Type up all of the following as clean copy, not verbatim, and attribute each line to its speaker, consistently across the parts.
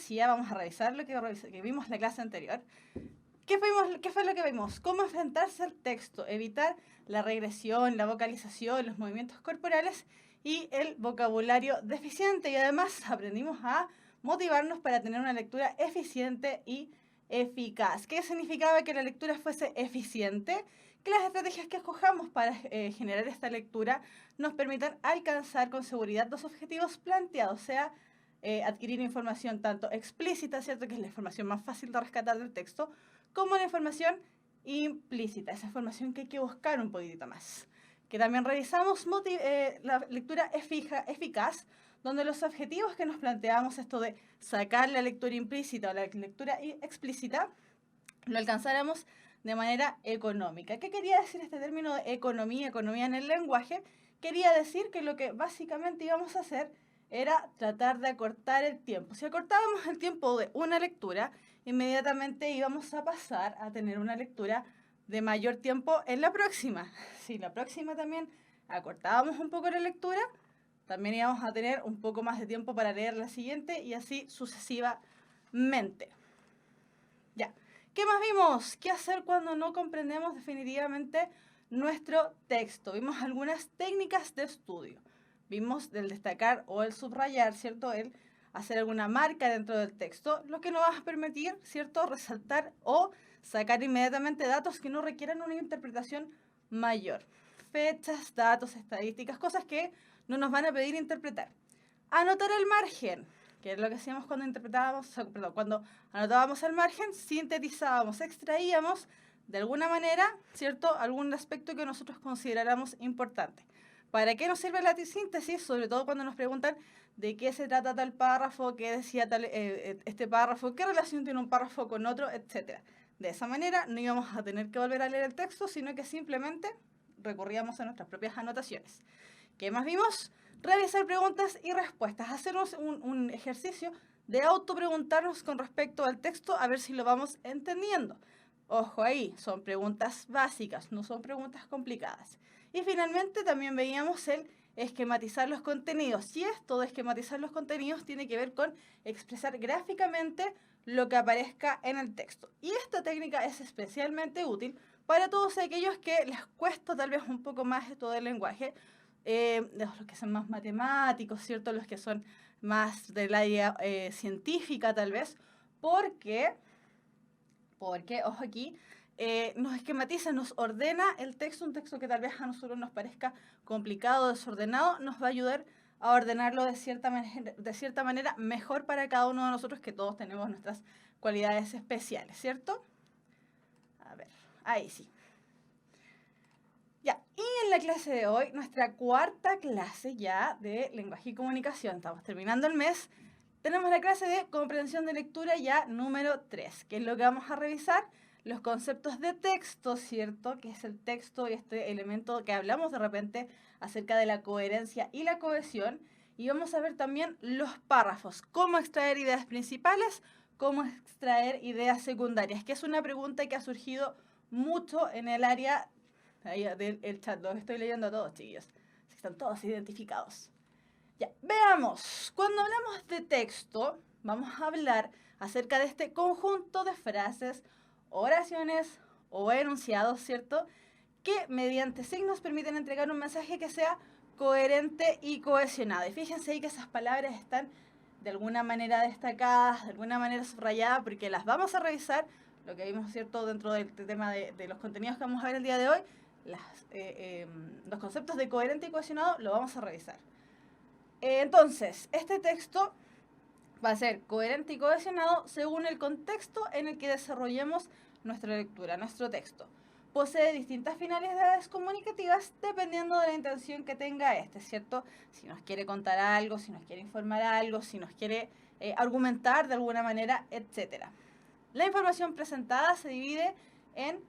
Speaker 1: sí, ya vamos a revisar lo que vimos en la clase anterior. ¿Qué fue lo que vimos? Cómo enfrentarse al texto, evitar la regresión, la vocalización, los movimientos corporales y el vocabulario deficiente. Y además aprendimos a motivarnos para tener una lectura eficiente y eficaz. ¿Qué significaba que la lectura fuese eficiente? Que las estrategias que escojamos para generar esta lectura nos permitan alcanzar con seguridad los objetivos planteados, o sea, adquirir información tanto explícita, ¿cierto? Que es la información más fácil de rescatar del texto, como la información implícita, esa información que hay que buscar un poquitito más. Que también revisamos la lectura eficaz, donde los objetivos que nos planteamos, esto de sacar la lectura implícita o la lectura explícita, lo alcanzáramos de manera económica. ¿Qué quería decir este término de economía en el lenguaje? Quería decir que lo que básicamente íbamos a hacer era tratar de acortar el tiempo. Si acortábamos el tiempo de una lectura, inmediatamente íbamos a pasar a tener una lectura de mayor tiempo en la próxima. Si la próxima también acortábamos un poco la lectura, también íbamos a tener un poco más de tiempo para leer la siguiente y así sucesivamente. Ya. ¿Qué más vimos? ¿Qué hacer cuando no comprendemos definitivamente nuestro texto? Vimos algunas técnicas de estudio. Vimos el destacar o el subrayar, ¿cierto? El hacer alguna marca dentro del texto, lo que nos va a permitir, ¿cierto? Resaltar o sacar inmediatamente datos que no requieran una interpretación mayor. Fechas, datos, estadísticas, cosas que no nos van a pedir interpretar. Anotar el margen, que es lo que hacíamos cuando cuando anotábamos el margen, sintetizábamos, extraíamos de alguna manera, ¿cierto?, algún aspecto que nosotros consideráramos importante. ¿Para qué nos sirve la síntesis? Sobre todo cuando nos preguntan de qué se trata tal párrafo, qué decía este párrafo, qué relación tiene un párrafo con otro, etc. De esa manera no íbamos a tener que volver a leer el texto, sino que simplemente recurríamos a nuestras propias anotaciones. ¿Qué más vimos? Realizar preguntas y respuestas, hacernos un ejercicio de autopreguntarnos con respecto al texto a ver si lo vamos entendiendo. Ojo ahí, son preguntas básicas, no son preguntas complicadas. Y finalmente también veíamos el esquematizar los contenidos. Y esto de esquematizar los contenidos tiene que ver con expresar gráficamente lo que aparezca en el texto. Y esta técnica es especialmente útil para todos aquellos que les cuesta tal vez un poco más esto del lenguaje, los que son más matemáticos, ¿cierto? Los que son más del área científica tal vez, porque, ojo aquí, nos esquematiza, nos ordena el texto, un texto que tal vez a nosotros nos parezca complicado, desordenado, nos va a ayudar a ordenarlo de cierta manera mejor para cada uno de nosotros, que todos tenemos nuestras cualidades especiales, ¿cierto? A ver, ahí sí. Ya, y en la clase de hoy, nuestra cuarta clase ya de lenguaje y comunicación, estamos terminando el mes, tenemos la clase de comprensión de lectura ya número 3, que es lo que vamos a revisar, los conceptos de texto, ¿cierto? Que es el texto y este elemento que hablamos de repente acerca de la coherencia y la cohesión, y vamos a ver también los párrafos, cómo extraer ideas principales, cómo extraer ideas secundarias, que es una pregunta que ha surgido mucho en el área ahí del chat, los estoy leyendo a todos, chiquillos. Están todos identificados. Ya, veamos. Cuando hablamos de texto, vamos a hablar acerca de este conjunto de frases, oraciones o enunciados, ¿cierto?, que mediante signos permiten entregar un mensaje que sea coherente y cohesionado. Y fíjense ahí que esas palabras están de alguna manera destacadas, de alguna manera subrayadas, porque las vamos a revisar, lo que vimos, ¿cierto?, dentro del tema de los contenidos que vamos a ver el día de hoy. Los conceptos de coherente y cohesionado lo vamos a revisar. Entonces, este texto va a ser coherente y cohesionado según el contexto en el que desarrollemos nuestra lectura, nuestro texto. Posee distintas finalidades comunicativas dependiendo de la intención que tenga ¿cierto? Si nos quiere contar algo, si nos quiere informar algo, si nos quiere argumentar de alguna manera, etc. La información presentada se divide en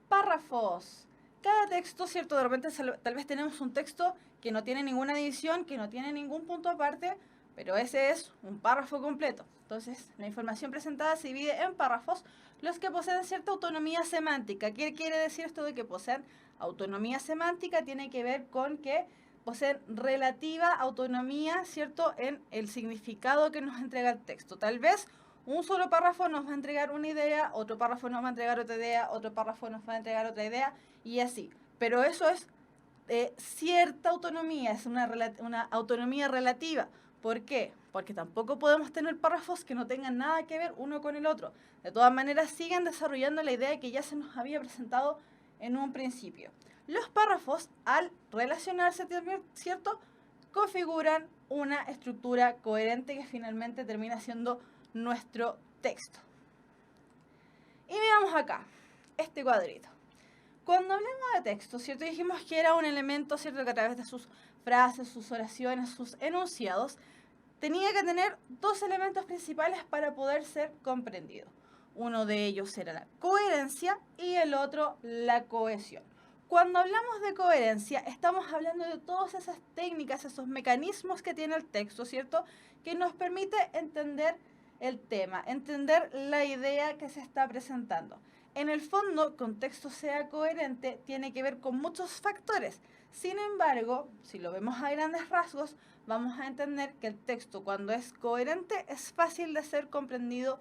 Speaker 1: párrafos. Cada texto, ¿cierto? De repente tal vez tenemos un texto que no tiene ninguna división, que no tiene ningún punto aparte, pero ese es un párrafo completo. Entonces, la información presentada se divide en párrafos, los que poseen cierta autonomía semántica. ¿Qué quiere decir esto de que poseen autonomía semántica? Tiene que ver con que poseen relativa autonomía, ¿cierto?, en el significado que nos entrega el texto. Tal vez Un solo párrafo nos va a entregar una idea, otro párrafo nos va a entregar otra idea, otro párrafo nos va a entregar otra idea, y así. Pero eso es cierta autonomía, es una autonomía relativa. ¿Por qué? Porque tampoco podemos tener párrafos que no tengan nada que ver uno con el otro. De todas maneras, siguen desarrollando la idea que ya se nos había presentado en un principio. Los párrafos, al relacionarse, ¿cierto?, configuran una estructura coherente que finalmente termina siendo nuestro texto. Y veamos acá, este cuadrito. Cuando hablamos de texto, ¿cierto?, dijimos que era un elemento, ¿cierto?, que a través de sus frases, sus oraciones, sus enunciados, tenía que tener dos elementos principales para poder ser comprendido. Uno de ellos era la coherencia y el otro la cohesión. Cuando hablamos de coherencia, estamos hablando de todas esas técnicas, esos mecanismos que tiene el texto, ¿cierto?, que nos permite entender el tema, entender la idea que se está presentando. En el fondo, que un texto sea coherente tiene que ver con muchos factores. Sin embargo, si lo vemos a grandes rasgos, vamos a entender que el texto, cuando es coherente, es fácil de ser comprendido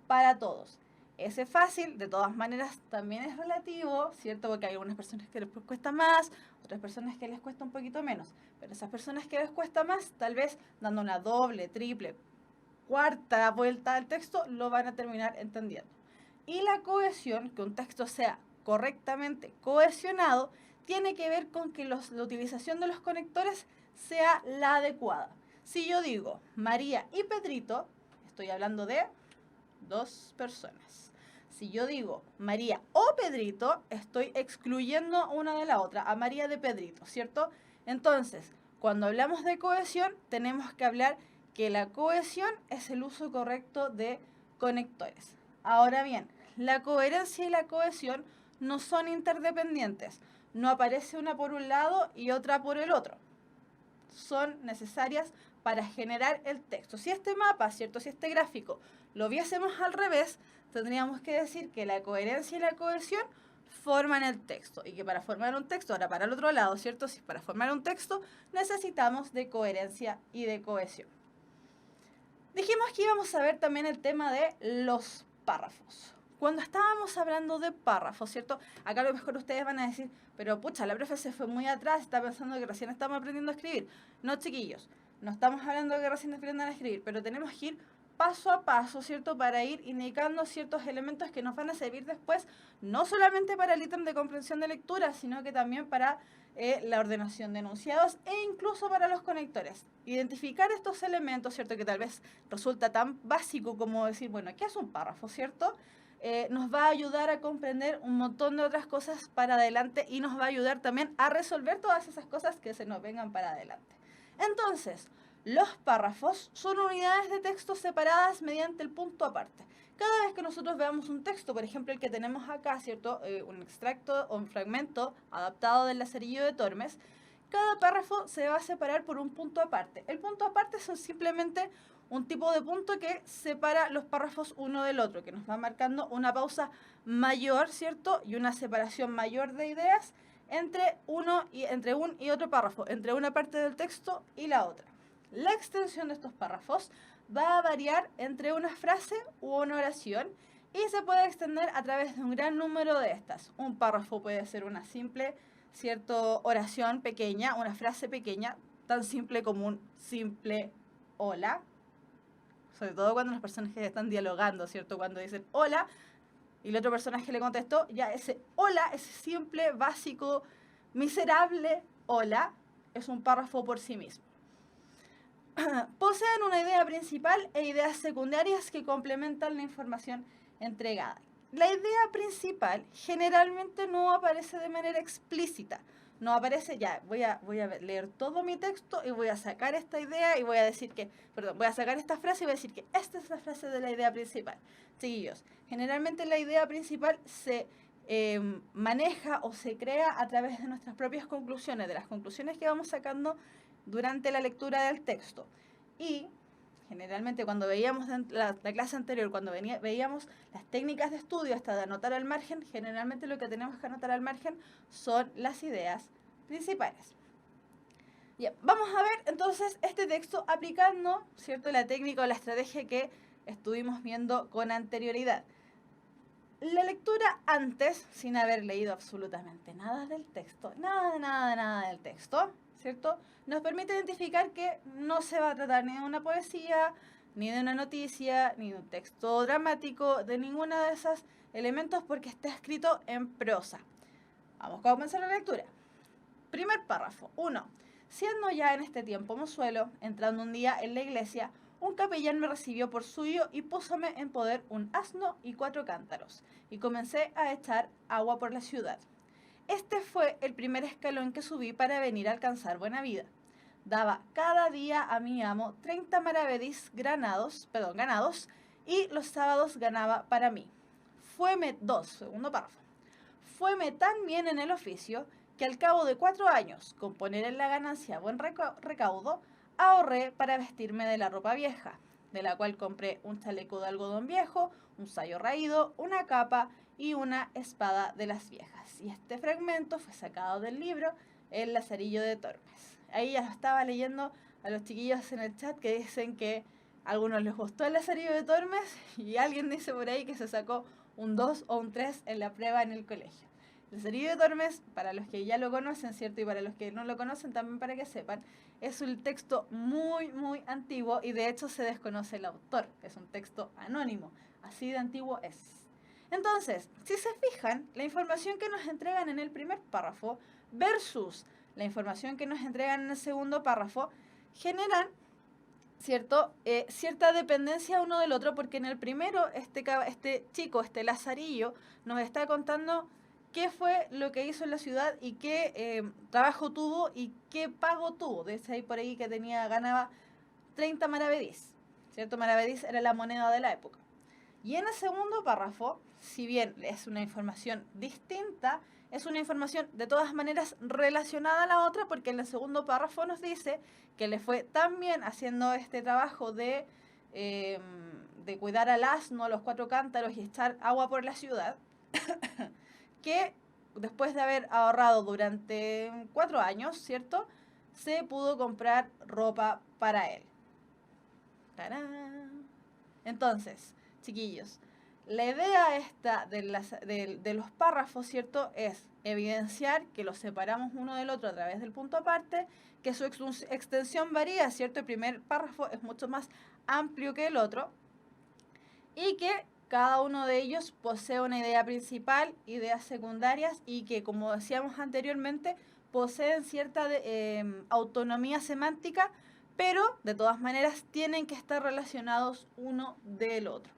Speaker 1: para todos. Ese fácil, de todas maneras, también es relativo, ¿cierto? Porque hay algunas personas que les cuesta más, otras personas que les cuesta un poquito menos. Pero esas personas que les cuesta más, tal vez dando una doble, triple, cuarta vuelta al texto, lo van a terminar entendiendo. Y la cohesión, que un texto sea correctamente cohesionado, tiene que ver con que la utilización de los conectores sea la adecuada. Si yo digo María y Pedrito, estoy hablando de dos personas. Si yo digo María o Pedrito, estoy excluyendo una de la otra, a María de Pedrito, ¿cierto? Entonces, cuando hablamos de cohesión, tenemos que hablar que la cohesión es el uso correcto de conectores. Ahora bien, la coherencia y la cohesión no son interdependientes. No aparece una por un lado y otra por el otro. Son necesarias para generar el texto. Si este mapa, ¿cierto?, si este gráfico lo viésemos al revés, tendríamos que decir que la coherencia y la cohesión forman el texto. Y que para formar un texto, ahora para el otro lado, ¿cierto?, si para formar un texto necesitamos de coherencia y de cohesión. Dijimos que íbamos a ver también el tema de los párrafos. Cuando estábamos hablando de párrafos, ¿cierto? Acá a lo mejor ustedes van a decir, pero pucha, la profe se fue muy atrás, está pensando que recién estamos aprendiendo a escribir. No, chiquillos, no estamos hablando de que recién aprendan a escribir, pero tenemos que ir paso a paso, ¿cierto?, para ir indicando ciertos elementos que nos van a servir después, no solamente para el ítem de comprensión de lectura, sino que también para la ordenación de enunciados e incluso para los conectores. Identificar estos elementos, ¿cierto?, que tal vez resulta tan básico como decir, bueno, ¿qué es un párrafo?, ¿cierto?, nos va a ayudar a comprender un montón de otras cosas para adelante y nos va a ayudar también a resolver todas esas cosas que se nos vengan para adelante. Entonces, los párrafos son unidades de texto separadas mediante el punto aparte. Cada vez que nosotros veamos un texto, por ejemplo el que tenemos acá, ¿cierto?, un extracto o un fragmento adaptado del Lazarillo de Tormes, cada párrafo se va a separar por un punto aparte. El punto aparte son simplemente un tipo de punto que separa los párrafos uno del otro, que nos va marcando una pausa mayor, ¿cierto?, y una separación mayor de ideas entre un y otro párrafo, entre una parte del texto y la otra. La extensión de estos párrafos va a variar entre una frase u una oración y se puede extender a través de un gran número de estas. Un párrafo puede ser una simple, ¿cierto?, oración pequeña, una frase pequeña, tan simple como un simple hola. Sobre todo cuando los personajes están dialogando, ¿cierto? Cuando dicen hola y el otro personaje le contestó, ya ese hola, ese simple, básico, miserable hola, es un párrafo por sí mismo. Poseen una idea principal e ideas secundarias que complementan la información entregada. La idea principal generalmente no aparece de manera explícita. No aparece, ya, voy a leer todo mi texto y voy a sacar esta idea y voy a decir que, voy a sacar esta frase y voy a decir que esta es la frase de la idea principal. Chiquillos, generalmente la idea principal se maneja o se crea a través de nuestras propias conclusiones, de las conclusiones que vamos sacando durante la lectura del texto. Y generalmente cuando veíamos la clase anterior, cuando veíamos las técnicas de estudio hasta de anotar al margen, generalmente lo que tenemos que anotar al margen son las ideas principales. Bien, vamos a ver entonces este texto aplicando, ¿cierto?, la técnica o la estrategia que estuvimos viendo con anterioridad. La lectura antes, sin haber leído absolutamente nada del texto, nada del texto, ¿cierto? Nos permite identificar que no se va a tratar ni de una poesía, ni de una noticia, ni de un texto dramático, de ninguno de esos elementos porque está escrito en prosa. Vamos a comenzar la lectura. Primer párrafo. 1. Siendo ya en este tiempo mozuelo, entrando un día en la iglesia, un capellán me recibió por suyo y púsome en poder un asno y 4 cántaros, y comencé a echar agua por la ciudad. Este fue el primer escalón que subí para venir a alcanzar buena vida. Daba cada día a mi amo 30 maravedís ganados, y los sábados ganaba para mí. Segundo párrafo. Fueme tan bien en el oficio que al cabo de 4 años, con poner en la ganancia buen recaudo, ahorré para vestirme de la ropa vieja, de la cual compré un chaleco de algodón viejo, un sayo raído, una capa y una espada de las viejas. Y este fragmento fue sacado del libro El Lazarillo de Tormes. Ahí ya lo estaba leyendo a los chiquillos en el chat que dicen que a algunos les gustó El Lazarillo de Tormes y alguien dice por ahí que se sacó un 2 o un 3 en la prueba en el colegio. El Lazarillo de Tormes, para los que ya lo conocen, ¿cierto? Y para los que no lo conocen, también para que sepan, es un texto muy antiguo y de hecho se desconoce el autor. Es un texto anónimo. Así de antiguo es. Entonces, si se fijan, la información que nos entregan en el primer párrafo versus la información que nos entregan en el segundo párrafo generan, ¿cierto? Cierta dependencia uno del otro, porque en el primero este chico, este Lazarillo, nos está contando qué fue lo que hizo en la ciudad y qué trabajo tuvo y qué pago tuvo. Dice ahí por ahí que ganaba 30 maravedís, ¿cierto? Maravedís era la moneda de la época. Y en el segundo párrafo, si bien es una información distinta, es una información de todas maneras relacionada a la otra, porque en el segundo párrafo nos dice que le fue tan bien haciendo este trabajo de cuidar al asno, a los 4 cántaros y echar agua por la ciudad, que después de haber ahorrado durante 4 años, ¿cierto? Se pudo comprar ropa para él. ¡Tarán! Entonces, chiquillos, la idea esta de los párrafos, ¿cierto? Es evidenciar que los separamos uno del otro a través del punto aparte, que su extensión varía, ¿cierto? El primer párrafo es mucho más amplio que el otro y que cada uno de ellos posee una idea principal, ideas secundarias y que, como decíamos anteriormente, poseen cierta autonomía semántica, pero de todas maneras tienen que estar relacionados uno del otro.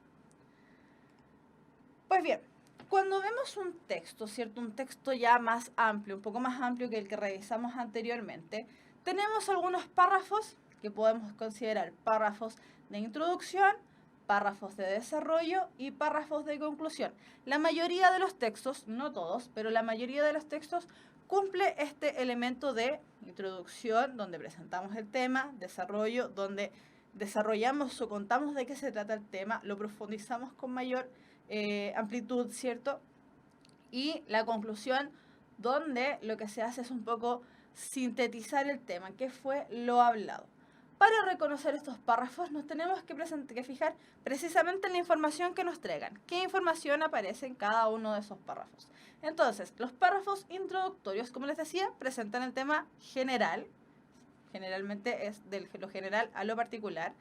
Speaker 1: Pues bien, cuando vemos un texto, ¿cierto? Un texto ya más amplio, un poco más amplio que el que revisamos anteriormente, tenemos algunos párrafos que podemos considerar párrafos de introducción, párrafos de desarrollo y párrafos de conclusión. La mayoría de los textos, no todos, pero la mayoría de los textos cumple este elemento de introducción, donde presentamos el tema, desarrollo, donde desarrollamos o contamos de qué se trata el tema, lo profundizamos con mayor amplitud, ¿cierto? Y la conclusión, donde lo que se hace es un poco sintetizar el tema, qué fue lo hablado. Para reconocer estos párrafos nos tenemos que fijar precisamente en la información que nos traigan. ¿Qué información aparece en cada uno de esos párrafos? Entonces, los párrafos introductorios, como les decía, presentan el tema general. Generalmente es de lo general a lo particular.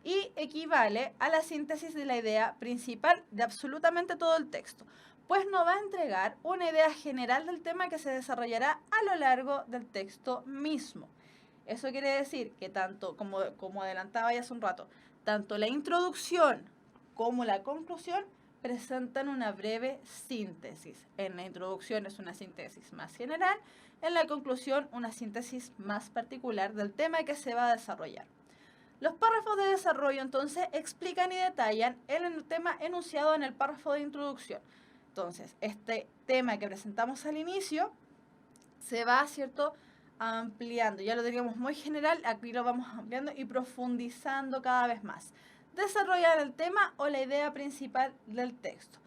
Speaker 1: Y equivale a la síntesis de la idea principal de absolutamente todo el texto, pues nos va a entregar una idea general del tema que se desarrollará a lo largo del texto mismo. Eso quiere decir que tanto, como adelantaba ya hace un rato, tanto la introducción como la conclusión presentan una breve síntesis. En la introducción es una síntesis más general, en la conclusión una síntesis más particular del tema que se va a desarrollar. Los párrafos de desarrollo entonces explican y detallan el tema enunciado en el párrafo de introducción. Entonces, este tema que presentamos al inicio se va, ¿cierto?, ampliando. Ya lo teníamos muy general, aquí lo vamos ampliando y profundizando cada vez más. Desarrollar el tema o la idea principal del texto.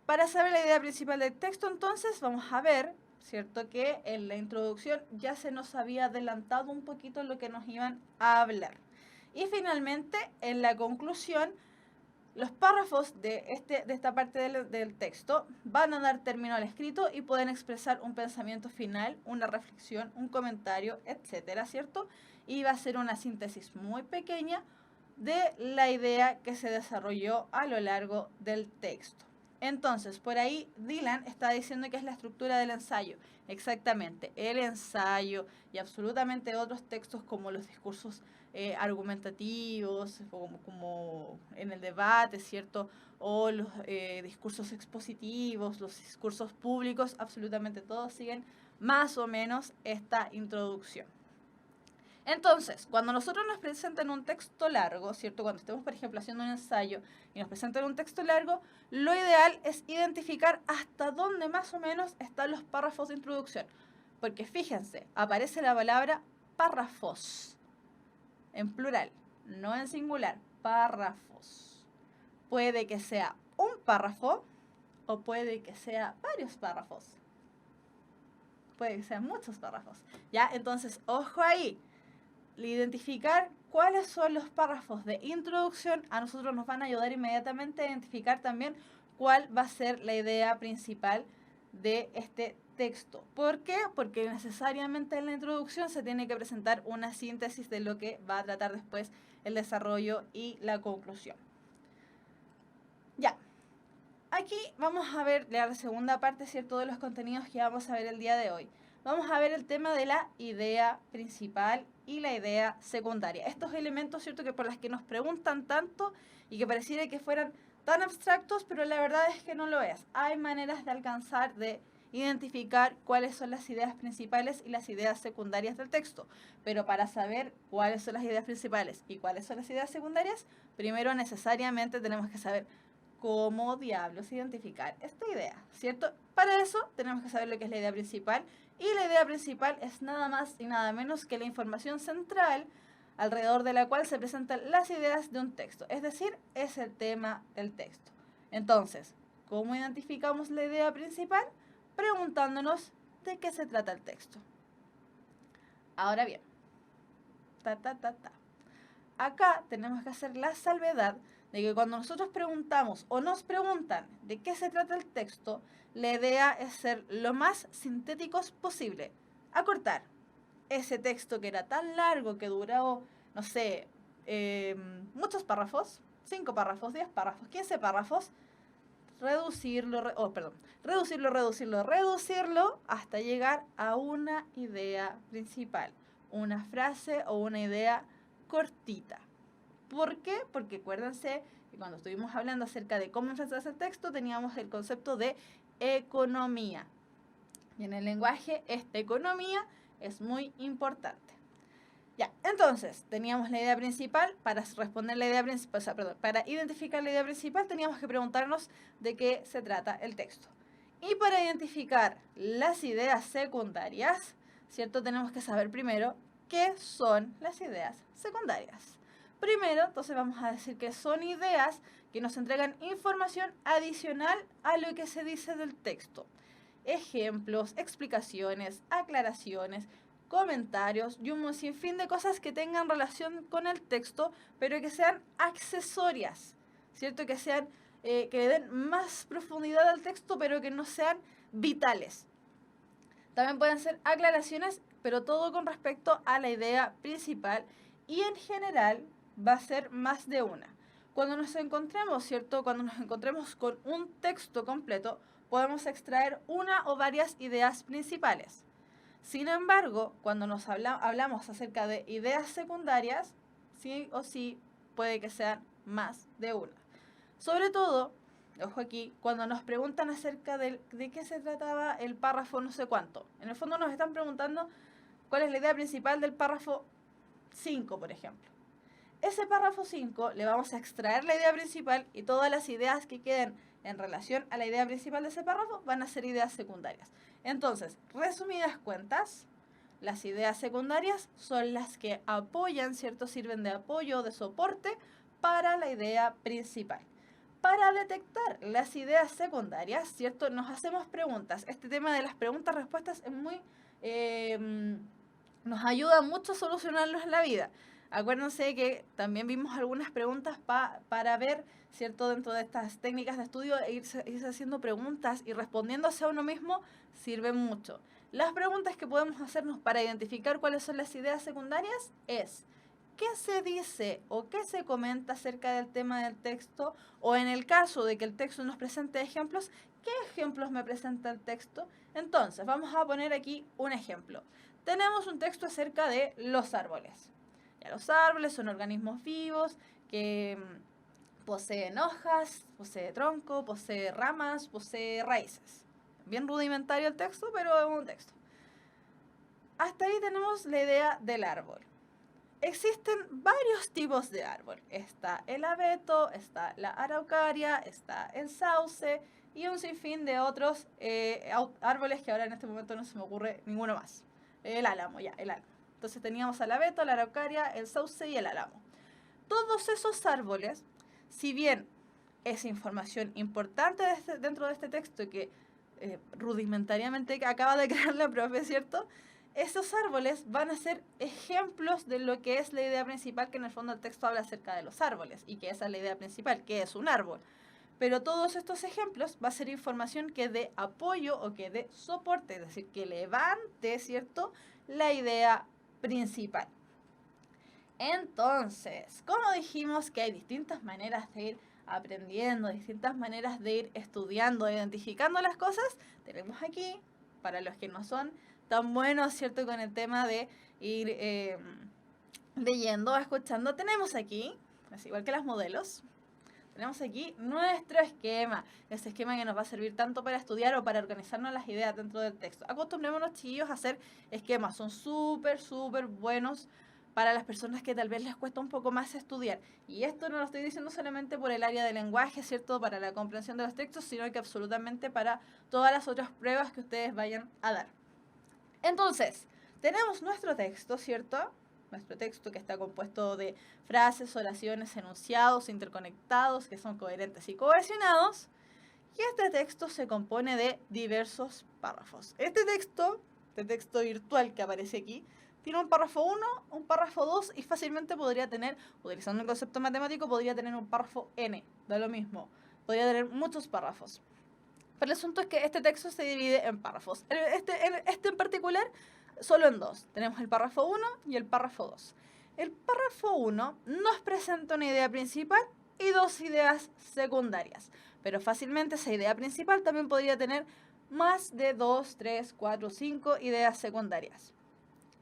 Speaker 1: Para saber la idea principal del texto, entonces, vamos a ver, ¿cierto?, que en la introducción ya se nos había adelantado un poquito lo que nos iban a hablar. Y finalmente, en la conclusión, Los párrafos de esta parte del texto van a dar término al escrito y pueden expresar un pensamiento final, una reflexión, un comentario, etcétera, ¿cierto? Y va a ser una síntesis muy pequeña de la idea que se desarrolló a lo largo del texto. Entonces, por ahí Dylan está diciendo que es la estructura del ensayo. Exactamente, el ensayo y absolutamente otros textos como los discursos argumentativos, como en el debate, ¿cierto? O los discursos expositivos, los discursos públicos, absolutamente todos siguen más o menos esta introducción. Entonces, cuando nosotros nos presenten un texto largo, ¿cierto? Cuando estemos, por ejemplo, haciendo un ensayo y nos presenten un texto largo, lo ideal es identificar hasta dónde más o menos están los párrafos de introducción. Porque fíjense, aparece la palabra párrafos, en plural, no en singular, párrafos. Puede que sea un párrafo o puede que sea varios párrafos. Puede que sean muchos párrafos. ¿Ya? Entonces, ojo ahí. Identificar cuáles son los párrafos de introducción a nosotros nos van a ayudar inmediatamente a identificar también cuál va a ser la idea principal de este texto. ¿Por qué? Porque necesariamente en la introducción se tiene que presentar una síntesis de lo que va a tratar después el desarrollo y la conclusión. Ya. Aquí vamos a ver la segunda parte, ¿cierto?, de los contenidos que vamos a ver el día de hoy. Vamos a ver el tema de la idea principal y la idea secundaria. Estos elementos, ¿cierto?, que por las que nos preguntan tanto y que pareciera que fueran tan abstractos, pero la verdad es que no lo es. Hay maneras de alcanzar, de identificar cuáles son las ideas principales y las ideas secundarias del texto. Pero para saber cuáles son las ideas principales y cuáles son las ideas secundarias, primero necesariamente tenemos que saber cómo diablos identificar esta idea, ¿cierto? Para eso tenemos que saber lo que es la idea principal, y la idea principal es nada más y nada menos que la información central alrededor de la cual se presentan las ideas de un texto, es decir, es el tema del texto. Entonces, ¿cómo identificamos la idea principal? Preguntándonos de qué se trata el texto. Ahora bien, acá tenemos que hacer la salvedad de que cuando nosotros preguntamos o nos preguntan de qué se trata el texto, la idea es ser lo más sintéticos posible, acortar ese texto que era tan largo, que duraba, no sé, muchos párrafos, 5 párrafos, 10 párrafos, 15 párrafos, reducirlo hasta llegar a una idea principal, una frase o una idea cortita. ¿Por qué? Porque acuérdense que cuando estuvimos hablando acerca de cómo enfrentarse el texto, teníamos el concepto de economía. Y en el lenguaje, esta economía es muy importante. Ya, entonces, teníamos la idea principal. Para responder la idea principal, o sea, perdón, para identificar la idea principal, teníamos que preguntarnos de qué se trata el texto. Y para identificar las ideas secundarias, ¿cierto? Tenemos que saber primero qué son las ideas secundarias. Primero, entonces vamos a decir que son ideas que nos entregan información adicional a lo que se dice del texto. Ejemplos, explicaciones, aclaraciones, comentarios y un sinfín de cosas que tengan relación con el texto, pero que sean accesorias, ¿cierto? Que sean, que le den más profundidad al texto, pero que no sean vitales. También pueden ser aclaraciones, pero todo con respecto a la idea principal, y en general va a ser más de una. Cuando nos encontremos, ¿cierto? Cuando nos encontremos con un texto completo, podemos extraer una o varias ideas principales. Sin embargo, cuando nos hablamos acerca de ideas secundarias, sí o sí puede que sean más de una. Sobre todo, ojo aquí, cuando nos preguntan acerca de qué se trataba el párrafo no sé cuánto. En el fondo nos están preguntando cuál es la idea principal del párrafo 5, por ejemplo. Ese párrafo 5 le vamos a extraer la idea principal, y todas las ideas que queden en relación a la idea principal de ese párrafo van a ser ideas secundarias. Entonces, resumidas cuentas, las ideas secundarias son las que apoyan, ¿cierto? Sirven de apoyo, de soporte para la idea principal. Para detectar las ideas secundarias, ¿cierto?, nos hacemos preguntas. Este tema de las preguntas-respuestas es muy... nos ayuda mucho a solucionarnos la vida. Acuérdense que también vimos algunas preguntas para ver, ¿cierto? Dentro de estas técnicas de estudio, irse haciendo preguntas y respondiéndose a uno mismo sirve mucho. Las preguntas que podemos hacernos para identificar cuáles son las ideas secundarias es: ¿qué se dice o qué se comenta acerca del tema del texto? O en el caso de que el texto nos presente ejemplos, ¿qué ejemplos me presenta el texto? Entonces, vamos a poner aquí un ejemplo. Tenemos un texto acerca de los árboles. Ya, los árboles son organismos vivos que poseen hojas, posee tronco, posee ramas, posee raíces. Bien rudimentario el texto, pero es un texto. Hasta ahí tenemos la idea del árbol. Existen varios tipos de árbol. Está el abeto, está la araucaria, está el sauce y un sinfín de otros árboles que ahora en este momento no se me ocurre ninguno más. El álamo, ya, el álamo. Entonces teníamos al abeto, la araucaria, el sauce y el álamo. Todos esos árboles, si bien es información importante dentro de este texto que rudimentariamente acaba de crear la profe, ¿cierto? Esos árboles van a ser ejemplos de lo que es la idea principal, que en el fondo el texto habla acerca de los árboles, y que esa es la idea principal, que es un árbol. Pero todos estos ejemplos va a ser información que dé apoyo o que dé soporte, es decir, que levante, ¿cierto?, la idea principal. Entonces, como dijimos que hay distintas maneras de ir aprendiendo, distintas maneras de ir estudiando, identificando las cosas, tenemos aquí, para los que no son tan buenos, ¿cierto?, con el tema de ir leyendo, escuchando, tenemos aquí, es igual que las modelos, tenemos aquí nuestro esquema, ese esquema que nos va a servir tanto para estudiar o para organizarnos las ideas dentro del texto. Acostumbrémonos, chiquillos, a hacer esquemas, son súper buenos para las personas que tal vez les cuesta un poco más estudiar. Y esto no lo estoy diciendo solamente por el área de lenguaje, ¿cierto?, para la comprensión de los textos, sino que absolutamente para todas las otras pruebas que ustedes vayan a dar. Entonces, tenemos nuestro texto, ¿cierto? Nuestro texto que está compuesto de frases, oraciones, enunciados interconectados que son coherentes y cohesionados. Y este texto se compone de diversos párrafos. Este texto virtual que aparece aquí, tiene un párrafo 1, un párrafo 2 y fácilmente podría tener, utilizando un concepto matemático, podría tener un párrafo n, da lo mismo. Podría tener muchos párrafos. Pero el asunto es que este texto se divide en párrafos. Este en particular, solo en dos. Tenemos el párrafo 1 y el párrafo 2. El párrafo 1 nos presenta una idea principal y dos ideas secundarias. Pero fácilmente esa idea principal también podría tener más de 2, 3, 4, 5 ideas secundarias.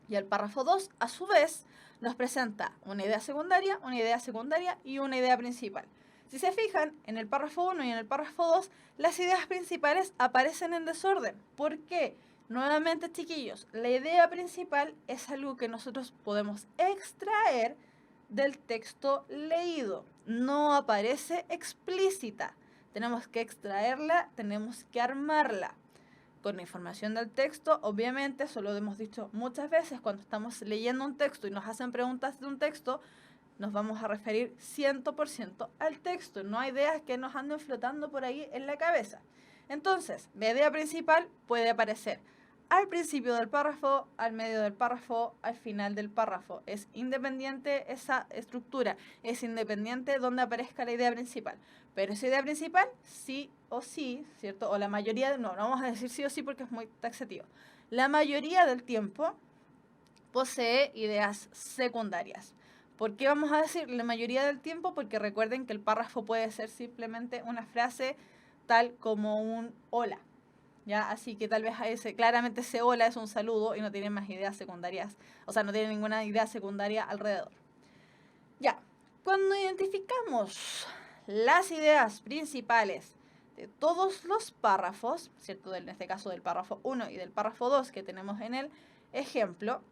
Speaker 1: Y el párrafo 2, a su vez, nos presenta una idea secundaria y una idea principal. Si se fijan, en el párrafo 1 y en el párrafo 2, las ideas principales aparecen en desorden. ¿Por qué? Nuevamente, chiquillos, la idea principal es algo que nosotros podemos extraer del texto leído. No aparece explícita. Tenemos que extraerla, tenemos que armarla. Con la información del texto, obviamente, eso lo hemos dicho muchas veces, cuando estamos leyendo un texto y nos hacen preguntas de un texto, nos vamos a referir 100% al texto. No hay ideas que nos anden flotando por ahí en la cabeza. Entonces, la idea principal puede aparecer al principio del párrafo, al medio del párrafo, al final del párrafo. Es independiente esa estructura, es independiente donde aparezca la idea principal. Pero esa idea principal, sí o sí, ¿cierto? O la mayoría, no vamos a decir sí o sí porque es muy taxativo. La mayoría del tiempo posee ideas secundarias. ¿Por qué vamos a decir la mayoría del tiempo? Porque recuerden que el párrafo puede ser simplemente una frase tal como un hola. ¿Ya? Así que tal vez claramente ese hola es un saludo y no tiene más ideas secundarias, o sea, no tiene ninguna idea secundaria alrededor. Ya, cuando identificamos las ideas principales de todos los párrafos, ¿cierto? En este caso del párrafo 1 y del párrafo 2 que tenemos en el ejemplo,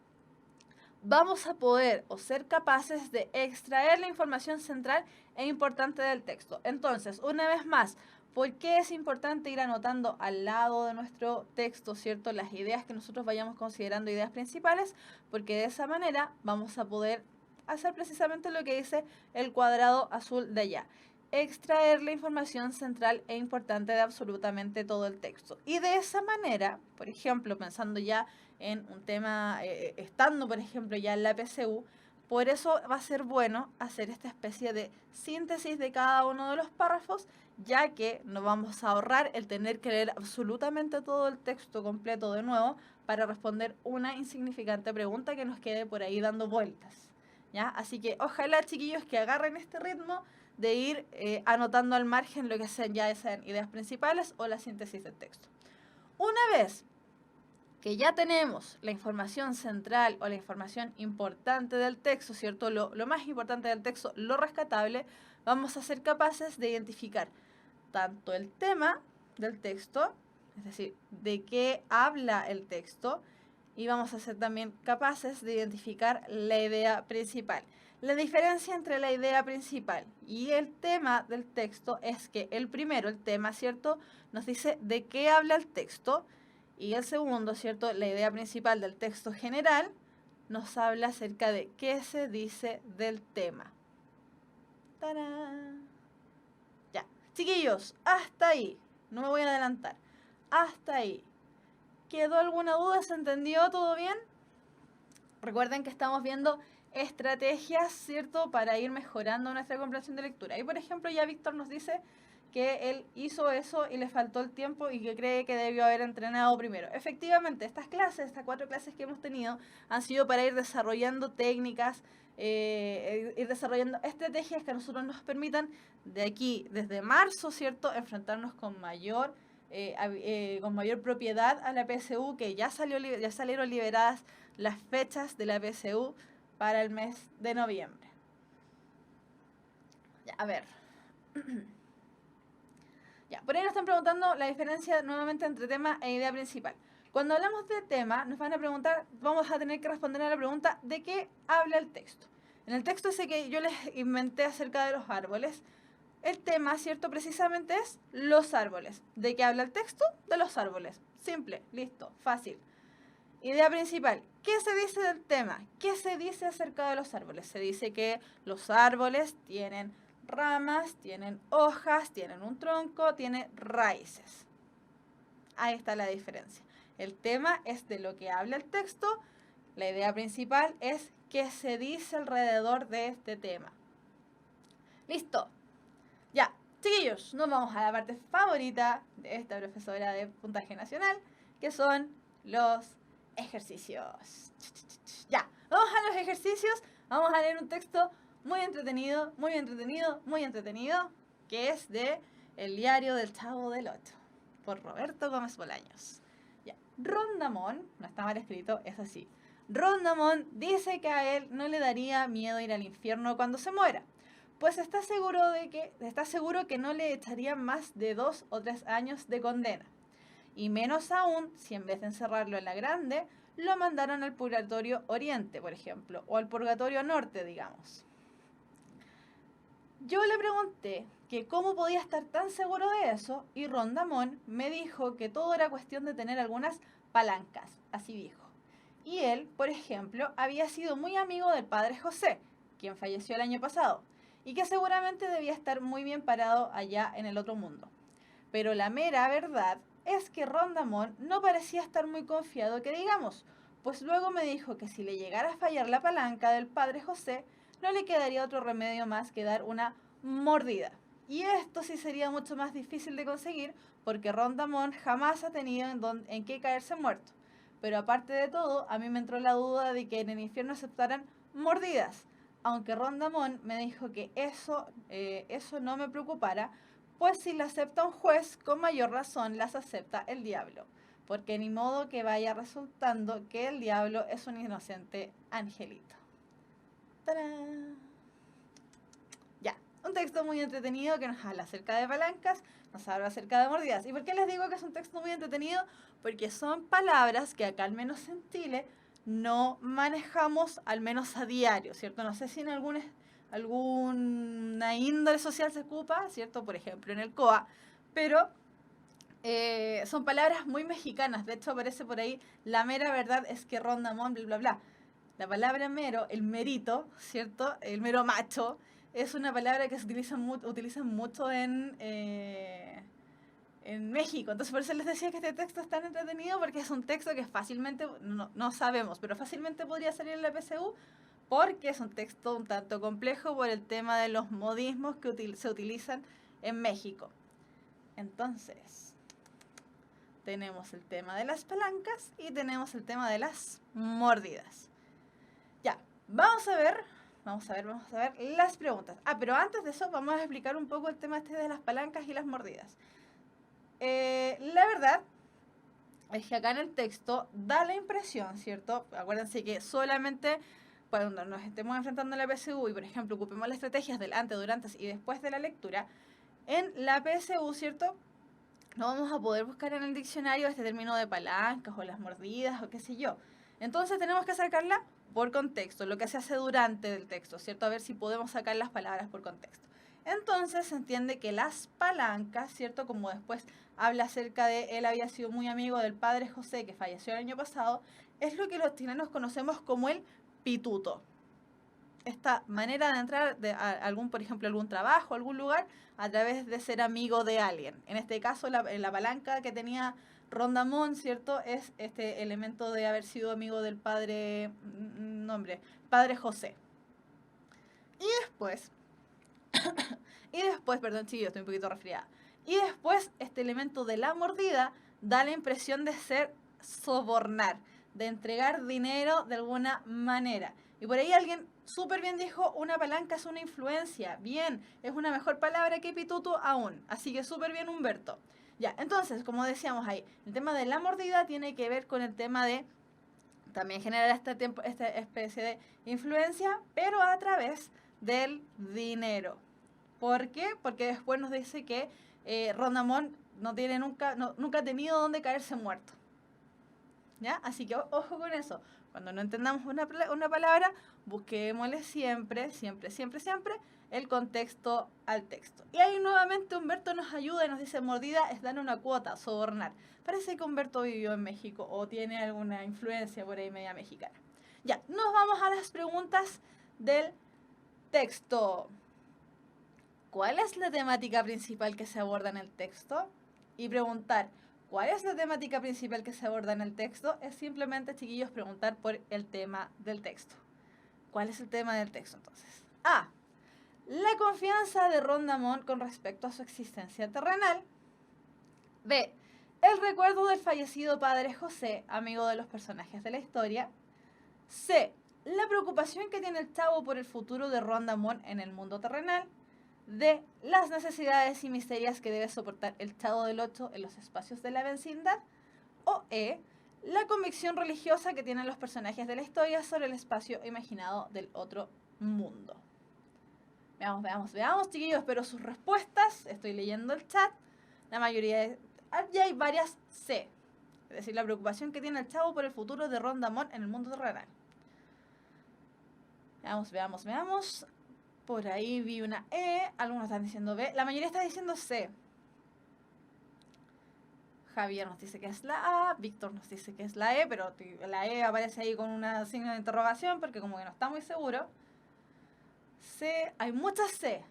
Speaker 1: vamos a poder o ser capaces de extraer la información central e importante del texto. Entonces, una vez más, ¿por qué es importante ir anotando al lado de nuestro texto, ¿cierto?, las ideas que nosotros vayamos considerando ideas principales? Porque de esa manera vamos a poder hacer precisamente lo que dice el cuadrado azul de allá. Extraer la información central e importante de absolutamente todo el texto. Y de esa manera, por ejemplo, pensando ya en un tema, estando por ejemplo ya en la PSU, Por eso va a ser bueno hacer esta especie de síntesis de cada uno de los párrafos, ya que nos vamos a ahorrar el tener que leer absolutamente todo el texto completo de nuevo para responder una insignificante pregunta que nos quede por ahí dando vueltas, ¿ya? Así que ojalá, chiquillos, que agarren este ritmo de ir anotando al margen lo que sean ya esas ideas principales o la síntesis del texto. Una vez que ya tenemos la información central o la información importante del texto, ¿cierto? Lo más importante del texto, lo rescatable, vamos a ser capaces de identificar tanto el tema del texto, es decir, de qué habla el texto, y vamos a ser también capaces de identificar la idea principal. La diferencia entre la idea principal y el tema del texto es que el primero, el tema, ¿cierto?, nos dice de qué habla el texto, y el segundo, ¿cierto?, la idea principal del texto general, nos habla acerca de qué se dice del tema. ¡Tarán! Ya, chiquillos, hasta ahí. No me voy a adelantar. Hasta ahí. ¿Quedó alguna duda? ¿Se entendió todo bien? Recuerden que estamos viendo estrategias, ¿cierto?, para ir mejorando nuestra comprensión de lectura. Y por ejemplo, ya Víctor nos dice que él hizo eso y le faltó el tiempo y que cree que debió haber entrenado primero. Efectivamente, estas 4 clases que hemos tenido, han sido para ir desarrollando técnicas, ir desarrollando estrategias que a nosotros nos permitan de aquí, desde marzo, ¿cierto?, enfrentarnos con mayor propiedad a la PSU, que ya salieron liberadas las fechas de la PSU para el mes de noviembre. Ya, a ver. Ya, por ahí nos están preguntando la diferencia nuevamente entre tema e idea principal. Cuando hablamos de tema, nos van a preguntar, vamos a tener que responder a la pregunta ¿de qué habla el texto? En el texto ese que yo les inventé acerca de los árboles, el tema, ¿cierto?, precisamente es los árboles. ¿De qué habla el texto? De los árboles. Simple, listo, fácil. Idea principal. ¿Qué se dice del tema? ¿Qué se dice acerca de los árboles? Se dice que los árboles tienen ramas, tienen hojas, tienen un tronco, tienen raíces. Ahí está la diferencia. El tema es de lo que habla el texto. La idea principal es qué se dice alrededor de este tema. Listo. Ya, chiquillos, nos vamos a la parte favorita de esta profesora de puntaje nacional, que son los ejercicios. Ya, vamos a los ejercicios. Vamos a leer un texto muy entretenido, muy entretenido, muy entretenido, que es de El diario del Chavo del Ocho, por Roberto Gómez Bolaños. Ya, Rondamón, no está mal escrito, es así. Rondamón dice que a él no le daría miedo ir al infierno cuando se muera, pues está seguro que no le echarían más de 2 o 3 años de condena. Y menos aún si en vez de encerrarlo en la grande, lo mandaron al purgatorio oriente, por ejemplo, o al purgatorio norte, digamos. Yo le pregunté que cómo podía estar tan seguro de eso, y Rondamón me dijo que todo era cuestión de tener algunas palancas, así dijo. Y él, por ejemplo, había sido muy amigo del padre José, quien falleció el año pasado, y que seguramente debía estar muy bien parado allá en el otro mundo. Pero la mera verdad es que Rondamón no parecía estar muy confiado que digamos, pues luego me dijo que si le llegara a fallar la palanca del padre José, no le quedaría otro remedio más que dar una mordida. Y esto sí sería mucho más difícil de conseguir, porque Rondamón jamás ha tenido en qué caerse muerto. Pero aparte de todo, a mí me entró la duda de que en el infierno aceptaran mordidas, aunque Rondamón me dijo que eso no me preocupara, pues si la acepta un juez, con mayor razón las acepta el diablo, porque ni modo que vaya resultando que el diablo es un inocente angelito. ¡Tarán! Ya, un texto muy entretenido que nos habla acerca de palancas, nos habla acerca de mordidas. ¿Y por qué les digo que es un texto muy entretenido? Porque son palabras que acá, al menos en Chile, no manejamos, al menos a diario, ¿cierto? No sé si en alguna índole social se ocupa, ¿cierto? Por ejemplo, en el COA, pero son palabras muy mexicanas. De hecho, aparece por ahí, la mera verdad es que Rondamón, bla, bla, bla. La palabra mero, el merito, ¿cierto? El mero macho, es una palabra que se utilizan mucho en México. Entonces, por eso les decía que este texto es tan entretenido, porque es un texto que fácilmente, no sabemos, pero fácilmente podría salir en la PSU, porque es un texto un tanto complejo por el tema de los modismos que se utilizan en México. Entonces, tenemos el tema de las palancas y tenemos el tema de las mordidas. Ya, vamos a ver las preguntas. Pero antes de eso vamos a explicar un poco el tema este de las palancas y las mordidas. La verdad es que acá en el texto da la impresión, ¿cierto? Acuérdense que solamente cuando nos estemos enfrentando a la PSU y, por ejemplo, ocupemos las estrategias del antes, durante y después de la lectura, en la PSU, ¿cierto? No vamos a poder buscar en el diccionario este término de palancas o las mordidas o qué sé yo. Entonces tenemos que sacarla por contexto, lo que se hace durante el texto, ¿cierto? A ver si podemos sacar las palabras por contexto. Entonces se entiende que las palancas, ¿cierto? Como después habla acerca de él había sido muy amigo del padre José que falleció el año pasado, es lo que los chilenos conocemos como el pituto. Esta manera de entrar a algún, por ejemplo, algún trabajo, algún lugar, a través de ser amigo de alguien. En este caso, la palanca que tenía Rondamón, ¿cierto? Es este elemento de haber sido amigo del padre, padre José. Y después, perdón, chicos, estoy un poquito resfriada. Y después, este elemento de la mordida da la impresión de ser sobornar, de entregar dinero de alguna manera. Y por ahí alguien súper bien dijo, una palanca es una influencia. Bien, es una mejor palabra que pituto aún. Así que súper bien, Humberto. Ya, entonces, como decíamos ahí, el tema de la mordida tiene que ver con el tema de también generar esta especie de influencia, pero a través del dinero. ¿Por qué? Porque después nos dice que Rondamón nunca ha tenido donde caerse muerto. ¿Ya? Así que ojo con eso. Cuando no entendamos una palabra, busquémosle siempre el contexto al texto. Y ahí nuevamente Humberto nos ayuda y nos dice, mordida es dar una cuota, sobornar. Parece que Humberto vivió en México o tiene alguna influencia por ahí media mexicana. Ya, nos vamos a las preguntas del texto. ¿Cuál es la temática principal que se aborda en el texto? Y preguntar, ¿cuál es la temática principal que se aborda en el texto? Es simplemente, chiquillos, preguntar por el tema del texto. ¿Cuál es el tema del texto, entonces? A. La confianza de Rondamón con respecto a su existencia terrenal. B. El recuerdo del fallecido padre José, amigo de los personajes de la historia. C. La preocupación que tiene el chavo por el futuro de Rondamón en el mundo terrenal. D. Las necesidades y miserias que debe soportar el Chavo del Ocho en los espacios de la vecindad. O E. La convicción religiosa que tienen los personajes de la historia sobre el espacio imaginado del otro mundo. Veamos, chiquillos, pero sus respuestas, estoy leyendo el chat, la mayoría ya hay varias C. Es decir, la preocupación que tiene el Chavo por el futuro de Rondamón en el mundo terrenal. Veamos. Por ahí vi una E, algunos están diciendo B, la mayoría está diciendo C. Javier nos dice que es la A, Víctor nos dice que es la E, pero la E aparece ahí con un signo de interrogación porque como que no está muy seguro. C, hay muchas C.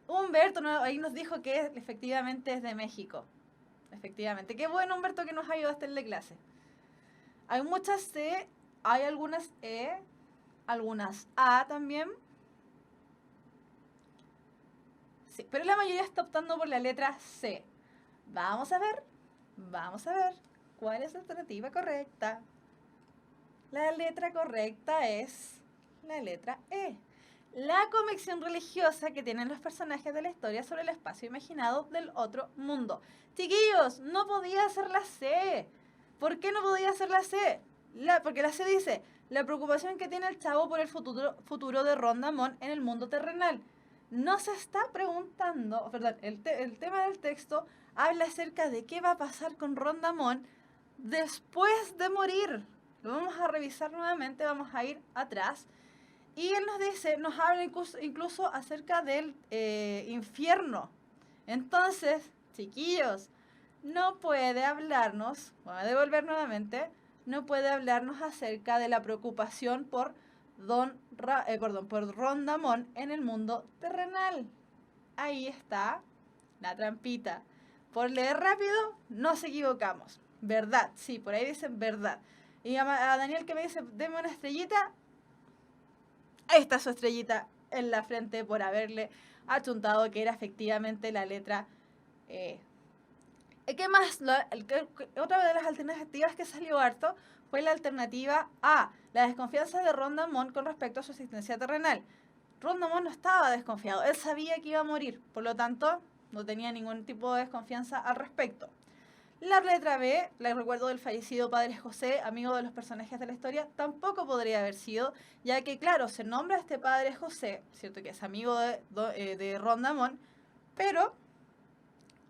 Speaker 1: Humberto ahí nos dijo que efectivamente es de México. Efectivamente. Qué bueno, Humberto, que nos ayudaste en la clase. Hay muchas C, hay algunas E, algunas A también. Sí, pero la mayoría está optando por la letra C. Vamos a ver cuál es la alternativa correcta. La letra correcta es la letra E. La convicción religiosa que tienen los personajes de la historia sobre el espacio imaginado del otro mundo. Chiquillos, no podía ser la C. ¿Por qué no podía ser la C? Porque la C dice, la preocupación que tiene el Chavo por el futuro de Rondamón en el mundo terrenal. No se está preguntando, perdón, el tema del texto habla acerca de qué va a pasar con Rondamón después de morir. Lo vamos a revisar nuevamente, vamos a ir atrás. Y él nos habla incluso acerca del infierno. Entonces, chiquillos, no puede hablarnos, voy a devolver nuevamente, no puede hablarnos acerca de la preocupación por por Rondamón en el mundo terrenal. Ahí está la trampita. Por leer rápido, nos equivocamos. Verdad, sí, por ahí dicen verdad. Y a Daniel que me dice, deme una estrellita. Ahí está su estrellita en la frente por haberle achuntado que era efectivamente la letra E. ¿Qué más? Otra de las alternativas que salió harto fue la alternativa A, la desconfianza de Rondamón con respecto a su existencia terrenal. Rondamón no estaba desconfiado, él sabía que iba a morir, por lo tanto no tenía ningún tipo de desconfianza al respecto. La letra B, el recuerdo del fallecido padre José, amigo de los personajes de la historia, tampoco podría haber sido, ya que claro, se nombra a este padre José, cierto que es amigo de Rondamón, pero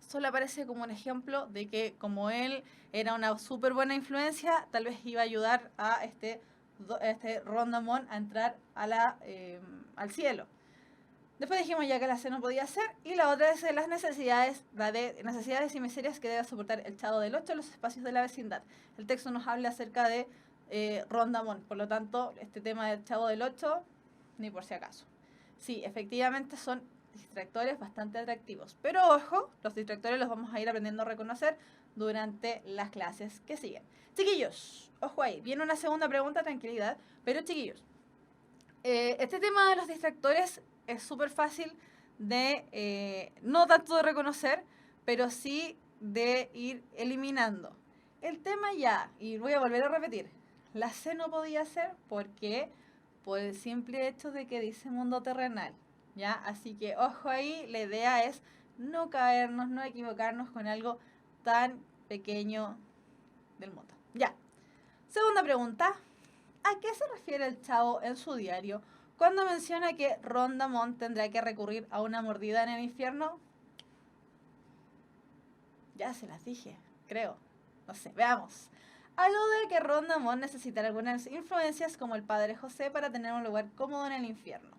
Speaker 1: solo aparece como un ejemplo de que como él era una súper buena influencia, tal vez iba a ayudar a este Rondamón a entrar al cielo. Después dijimos ya que la C no podía ser, y la otra es las necesidades, la de necesidades y miserias que debe soportar el Chavo del Ocho en los espacios de la vecindad. El texto nos habla acerca de Rondamón, por lo tanto, este tema del Chavo del Ocho, ni por si acaso. Sí, efectivamente son distractores bastante atractivos, pero ojo, los distractores los vamos a ir aprendiendo a reconocer durante las clases que siguen. Chiquillos, ojo ahí, viene una segunda pregunta, tranquilidad, pero chiquillos, este tema de los distractores es súper fácil de, no tanto de reconocer, pero sí de ir eliminando. El tema ya, y voy a volver a repetir, la C no podía ser porque por el simple hecho de que dice mundo terrenal, ¿ya? Así que ojo ahí, la idea es no caernos, no equivocarnos con algo tan pequeño del mundo. Ya. Segunda pregunta, ¿a qué se refiere el Chavo en su diario cuando menciona que Rondamón tendrá que recurrir a una mordida en el infierno? Ya se las dije, creo. No sé, veamos. Alude a que Rondamón necesitará algunas influencias como el padre José para tener un lugar cómodo en el infierno.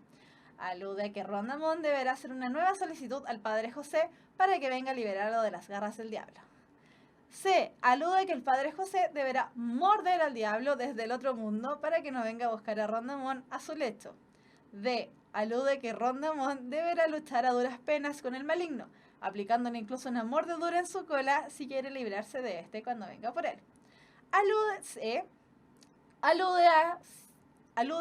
Speaker 1: Alude a que Rondamón deberá hacer una nueva solicitud al padre José para que venga a liberarlo de las garras del diablo. C. Alude a que el padre José deberá morder al diablo desde el otro mundo para que no venga a buscar a Rondamón a su lecho. D. Alude a que Rondamón deberá luchar a duras penas con el maligno, aplicándole incluso una mordedura en su cola si quiere librarse de este cuando venga por él. Alude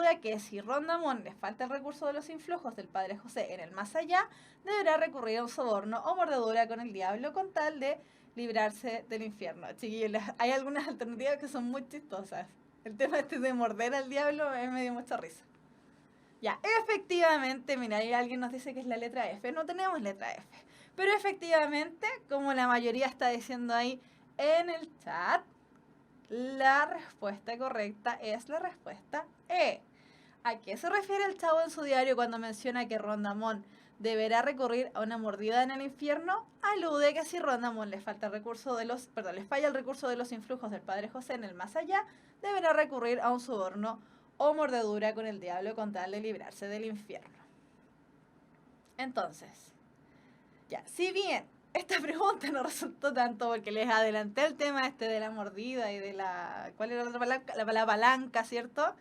Speaker 1: a que si Rondamón le falta el recurso de los influjos del padre José en el más allá, deberá recurrir a un soborno o mordedura con el diablo con tal de librarse del infierno. Chiquillos, hay algunas alternativas que son muy chistosas. El tema este de morder al diablo me dio mucha risa. Ya, efectivamente, mira, ahí alguien nos dice que es la letra F. No tenemos letra F. Pero efectivamente, como la mayoría está diciendo ahí en el chat, la respuesta correcta es la respuesta E. ¿A qué se refiere el Chavo en su diario cuando menciona que Rondamón deberá recurrir a una mordida en el infierno? Alude que si Rondamón le falla el recurso de los influjos del padre José en el más allá, deberá recurrir a un soborno o mordedura con el diablo con tal de librarse del infierno. Entonces, ya, si bien esta pregunta no resultó tanto porque les adelanté el tema este de la mordida y de ¿cuál era la otra palanca? La palanca, ¿cierto?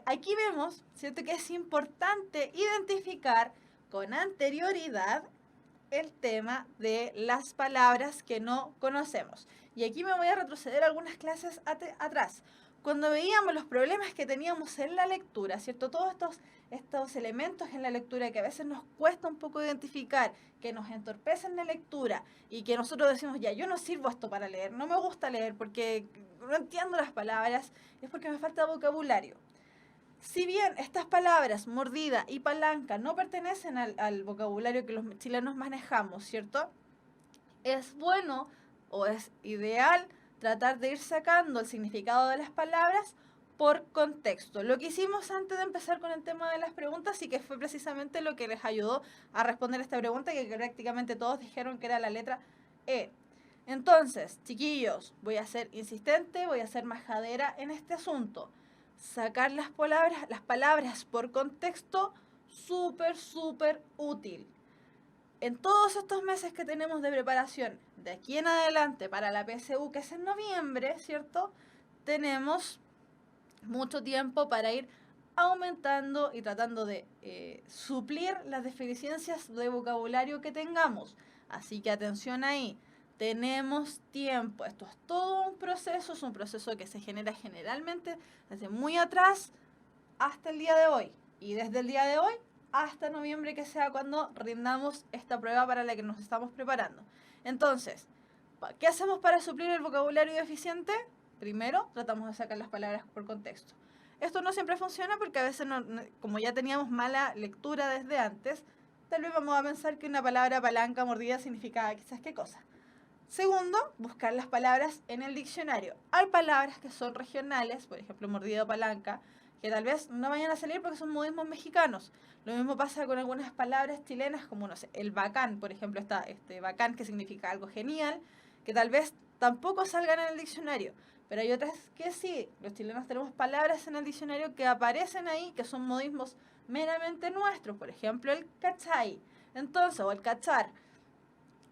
Speaker 1: Aquí vemos, ¿cierto?, que es importante identificar con anterioridad el tema de las palabras que no conocemos. Y aquí me voy a retroceder algunas clases atrás. Cuando veíamos los problemas que teníamos en la lectura, ¿cierto? Todos estos elementos en la lectura que a veces nos cuesta un poco identificar, que nos entorpecen la lectura y que nosotros decimos, ya, yo no sirvo esto para leer, no me gusta leer porque no entiendo las palabras, es porque me falta vocabulario. Si bien estas palabras, mordida y palanca, no pertenecen al vocabulario que los chilenos manejamos, ¿cierto? Es bueno o es ideal tratar de ir sacando el significado de las palabras por contexto. Lo que hicimos antes de empezar con el tema de las preguntas y que fue precisamente lo que les ayudó a responder esta pregunta, que prácticamente todos dijeron que era la letra E. Entonces, chiquillos, voy a ser insistente, voy a ser majadera en este asunto. Sacar las palabras por contexto, súper útil. En todos estos meses que tenemos de preparación, de aquí en adelante para la PSU, que es en noviembre, ¿cierto? Tenemos mucho tiempo para ir aumentando y tratando de suplir las deficiencias de vocabulario que tengamos. Así que atención ahí, tenemos tiempo. Esto es todo un proceso, es un proceso que se genera generalmente desde muy atrás hasta el día de hoy. Y desde el día de hoy hasta noviembre, que sea cuando rindamos esta prueba para la que nos estamos preparando. Entonces, ¿qué hacemos para suplir el vocabulario deficiente? Primero, tratamos de sacar las palabras por contexto. Esto no siempre funciona porque a veces, como ya teníamos mala lectura desde antes, tal vez vamos a pensar que una palabra palanca, mordida, significaba quizás qué cosa. Segundo, buscar las palabras en el diccionario. Hay palabras que son regionales, por ejemplo, mordida o palanca, que tal vez no vayan a salir porque son modismos mexicanos. Lo mismo pasa con algunas palabras chilenas, como, no sé, el bacán, por ejemplo, está bacán, que significa algo genial, que tal vez tampoco salgan en el diccionario. Pero hay otras que sí. Los chilenos tenemos palabras en el diccionario que aparecen ahí, que son modismos meramente nuestros. Por ejemplo, el cachai. Entonces, o el cachar.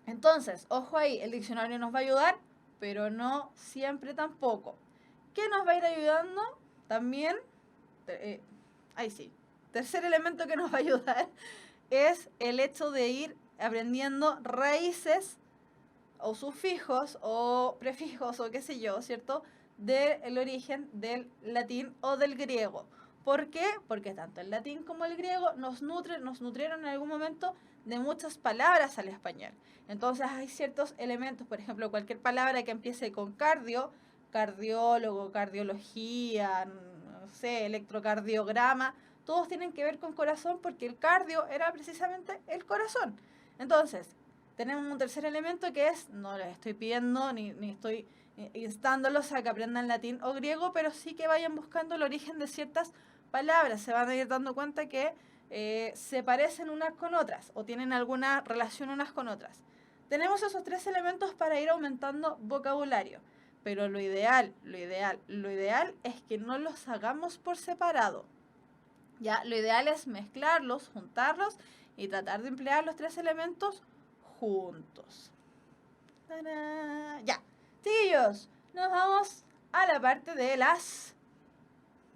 Speaker 1: Entonces, ojo ahí, el diccionario nos va a ayudar, pero no siempre tampoco. ¿Qué nos va a ir ayudando? También, ahí sí, tercer elemento que nos va a ayudar es el hecho de ir aprendiendo raíces o sufijos o prefijos o qué sé yo, ¿cierto? Del origen del latín o del griego. ¿Por qué? Porque tanto el latín como el griego nos nutrieron en algún momento de muchas palabras al español. Entonces hay ciertos elementos, por ejemplo, cualquier palabra que empiece con cardio, cardiólogo, cardiología, no sé, electrocardiograma, todos tienen que ver con corazón porque el cardio era precisamente el corazón. Entonces, tenemos un tercer elemento que es, no les estoy pidiendo ni estoy instándolos a que aprendan latín o griego, pero sí que vayan buscando el origen de ciertas palabras. Se van a ir dando cuenta que se parecen unas con otras o tienen alguna relación unas con otras. Tenemos esos tres elementos para ir aumentando vocabulario, pero lo ideal es que no los hagamos por separado. Ya, lo ideal es mezclarlos, juntarlos y tratar de emplear los tres elementos juntos. ¡Tarán! Ya, chiquillos, nos vamos a la parte de las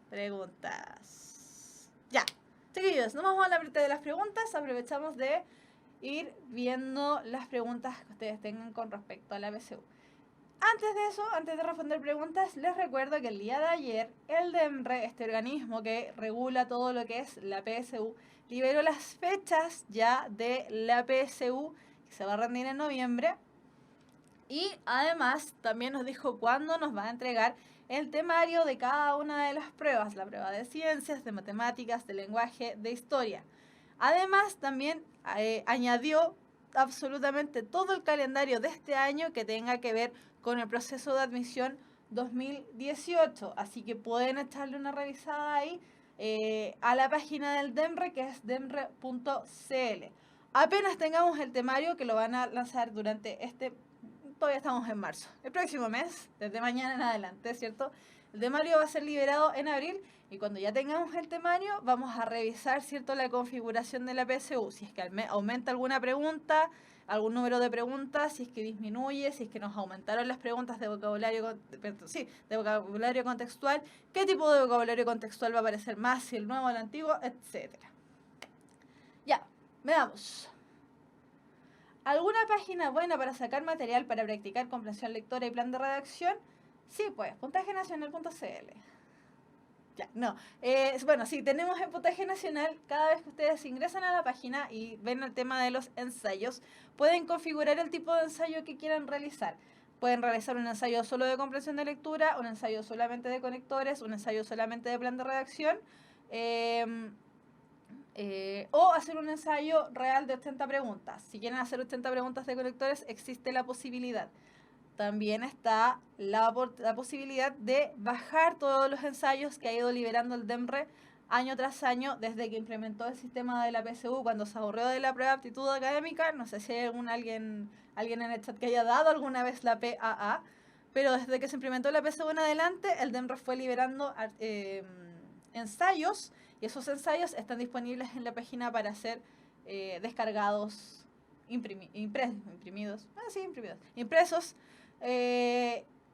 Speaker 1: preguntas. Ya, chiquillos, nos vamos a la parte de las preguntas. Aprovechamos de ir viendo las preguntas que ustedes tengan con respecto a la PSU. Antes de eso, antes de responder preguntas, les recuerdo que el día de ayer el DEMRE, este organismo que regula todo lo que es la PSU, liberó las fechas ya de la PSU que se va a rendir en noviembre. Y además también nos dijo cuándo nos va a entregar el temario de cada una de las pruebas, la prueba de ciencias, de matemáticas, de lenguaje, de historia. Además también añadió absolutamente todo el calendario de este año que tenga que ver con el proceso de admisión 2018. Así que pueden echarle una revisada ahí a la página del DEMRE, que es demre.cl. Apenas tengamos el temario, que lo van a lanzar durante todavía estamos en marzo. El próximo mes, desde mañana en adelante, ¿cierto? El temario va a ser liberado en abril y cuando ya tengamos el temario vamos a revisar, ¿cierto?, la configuración de la PSU. Si es que aumenta alguna pregunta, algún número de preguntas, si es que disminuye, si es que nos aumentaron las preguntas de vocabulario, de vocabulario contextual, qué tipo de vocabulario contextual va a aparecer más, si el nuevo o el antiguo, etcétera. Ya, veamos. ¿Alguna página buena para sacar material para practicar comprensión lectora y plan de redacción? Sí, pues, puntajenacional.cl. Ya, no. Bueno, sí, tenemos en Puntaje Nacional, cada vez que ustedes ingresan a la página y ven el tema de los ensayos, pueden configurar el tipo de ensayo que quieran realizar. Pueden realizar un ensayo solo de comprensión de lectura, un ensayo solamente de conectores, un ensayo solamente de plan de redacción. O hacer un ensayo real de 80 preguntas. Si quieren hacer 80 preguntas de conectores, existe la posibilidad. También está la posibilidad de bajar todos los ensayos que ha ido liberando el DEMRE año tras año desde que implementó el sistema de la PSU, cuando se aburrió de la prueba de aptitud académica. No sé si hay alguien en el chat que haya dado alguna vez la PAA, pero desde que se implementó la PSU en adelante, el DEMRE fue liberando ensayos, y esos ensayos están disponibles en la página para ser descargados, impresos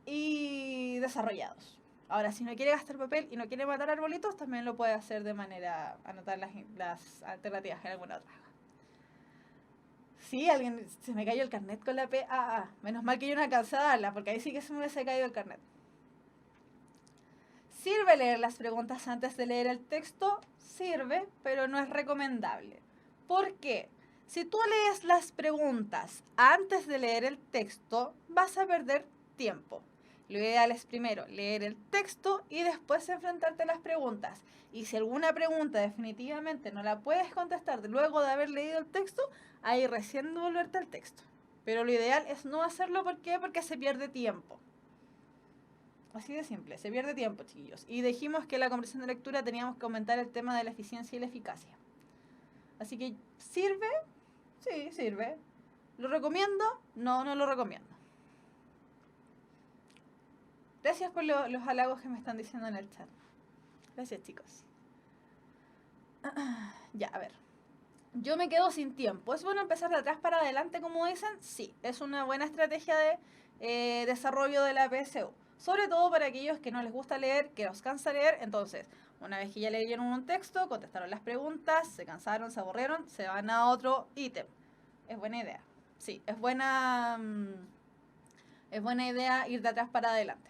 Speaker 1: y desarrollados. Ahora, si no quiere gastar papel y no quiere matar arbolitos, también lo puede hacer de manera anotar las alternativas en alguna otra. Sí, se me cayó el carnet con la Menos mal que yo no alcancé a darla, porque ahí sí que se me hubiese caído el carnet. ¿Sirve leer las preguntas antes de leer el texto? Sirve, pero no es recomendable. ¿Por qué? Si tú lees las preguntas antes de leer el texto, vas a perder tiempo. Lo ideal es primero leer el texto y después enfrentarte a las preguntas. Y si alguna pregunta definitivamente no la puedes contestar luego de haber leído el texto, ahí recién volverte al texto. Pero lo ideal es no hacerlo. ¿Por qué? Porque se pierde tiempo. Así de simple, se pierde tiempo, chiquillos. Y dijimos que en la comprensión de lectura teníamos que aumentar el tema de la eficiencia y la eficacia. Así que, ¿sirve? Sí, sirve. ¿Lo recomiendo? No, no lo recomiendo. Gracias por los halagos que me están diciendo en el chat. Gracias, chicos. Ya, a ver. Yo me quedo sin tiempo. ¿Es bueno empezar de atrás para adelante, como dicen? Sí, es una buena estrategia de desarrollo de la PSU. Sobre todo para aquellos que no les gusta leer, que os cansa leer. Entonces, una vez que ya leyeron un texto, contestaron las preguntas, se cansaron, se aburrieron, se van a otro ítem. Es buena idea. Sí, es buena idea ir de atrás para adelante.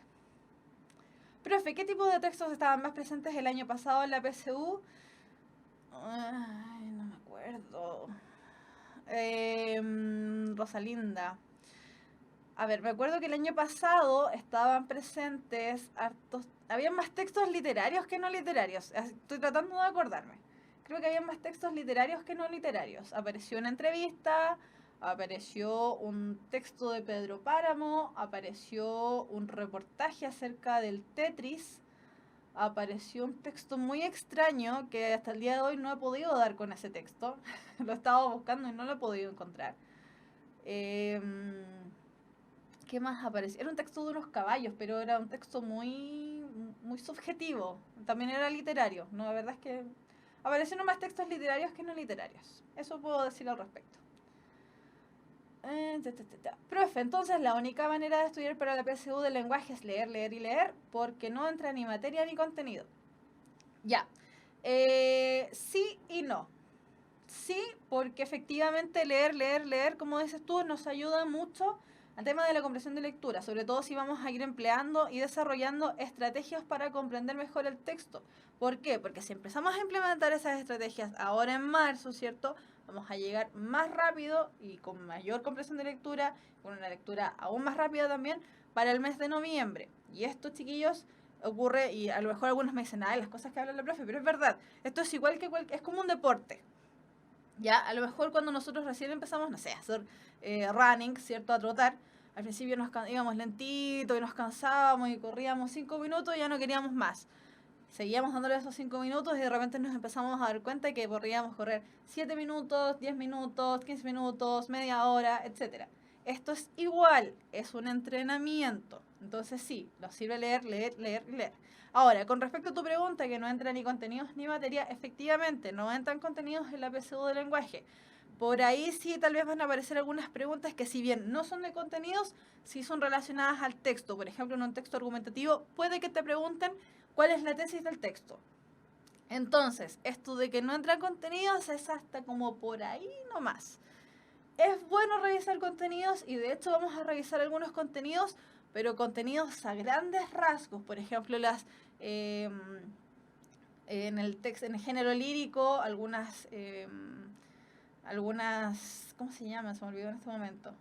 Speaker 1: Profe, ¿qué tipo de textos estaban más presentes el año pasado en la PSU? Ay, no me acuerdo. Rosalinda. A ver, me acuerdo que el año pasado estaban presentes hartos... Habían más textos literarios que no literarios. Estoy tratando de acordarme. Creo que había más textos literarios que no literarios. Apareció una entrevista, apareció un texto de Pedro Páramo, apareció un reportaje acerca del Tetris, apareció un texto muy extraño que hasta el día de hoy no he podido dar con ese texto. Lo he estado buscando y no lo he podido encontrar. ¿Qué más apareció? Era un texto de unos caballos, pero era un texto muy, muy subjetivo. También era literario. No, la verdad es que aparecieron más textos literarios que no literarios. Eso puedo decir al respecto. Profe, entonces la única manera de estudiar para la PSU del lenguaje es leer, leer y leer, porque no entra ni materia ni contenido. Ya. Sí y no. Sí, porque efectivamente leer, leer, leer, como dices tú, nos ayuda mucho al tema de la comprensión de lectura, sobre todo si vamos a ir empleando y desarrollando estrategias para comprender mejor el texto. ¿Por qué? Porque si empezamos a implementar esas estrategias ahora en marzo, ¿cierto? Vamos a llegar más rápido y con mayor comprensión de lectura, con una lectura aún más rápida también, para el mes de noviembre. Y esto, chiquillos, ocurre, y a lo mejor algunos me dicen, ay, las cosas que habla la profe, pero es verdad, esto es igual que es como un deporte. Ya, a lo mejor cuando nosotros recién empezamos, no sé, a hacer running, ¿cierto? A trotar, al principio íbamos lentito y nos cansábamos y corríamos 5 minutos y ya no queríamos más. Seguíamos dándole esos 5 minutos y de repente nos empezamos a dar cuenta que podríamos correr 7 minutos, 10 minutos, 15 minutos, media hora, etc. Esto es igual, es un entrenamiento. Entonces sí, nos sirve leer, leer, leer, leer. Ahora, con respecto a tu pregunta, que no entra ni contenidos ni materia, efectivamente, no entran contenidos en la PSU de lenguaje. Por ahí sí tal vez van a aparecer algunas preguntas que si bien no son de contenidos, sí son relacionadas al texto. Por ejemplo, en un texto argumentativo puede que te pregunten cuál es la tesis del texto. Entonces, esto de que no entran contenidos es hasta como por ahí nomás. Es bueno revisar contenidos y de hecho vamos a revisar algunos contenidos, pero contenidos a grandes rasgos. Por ejemplo, en el texto, en el género lírico, algunas, ¿cómo se llama? Se me olvidó en este momento.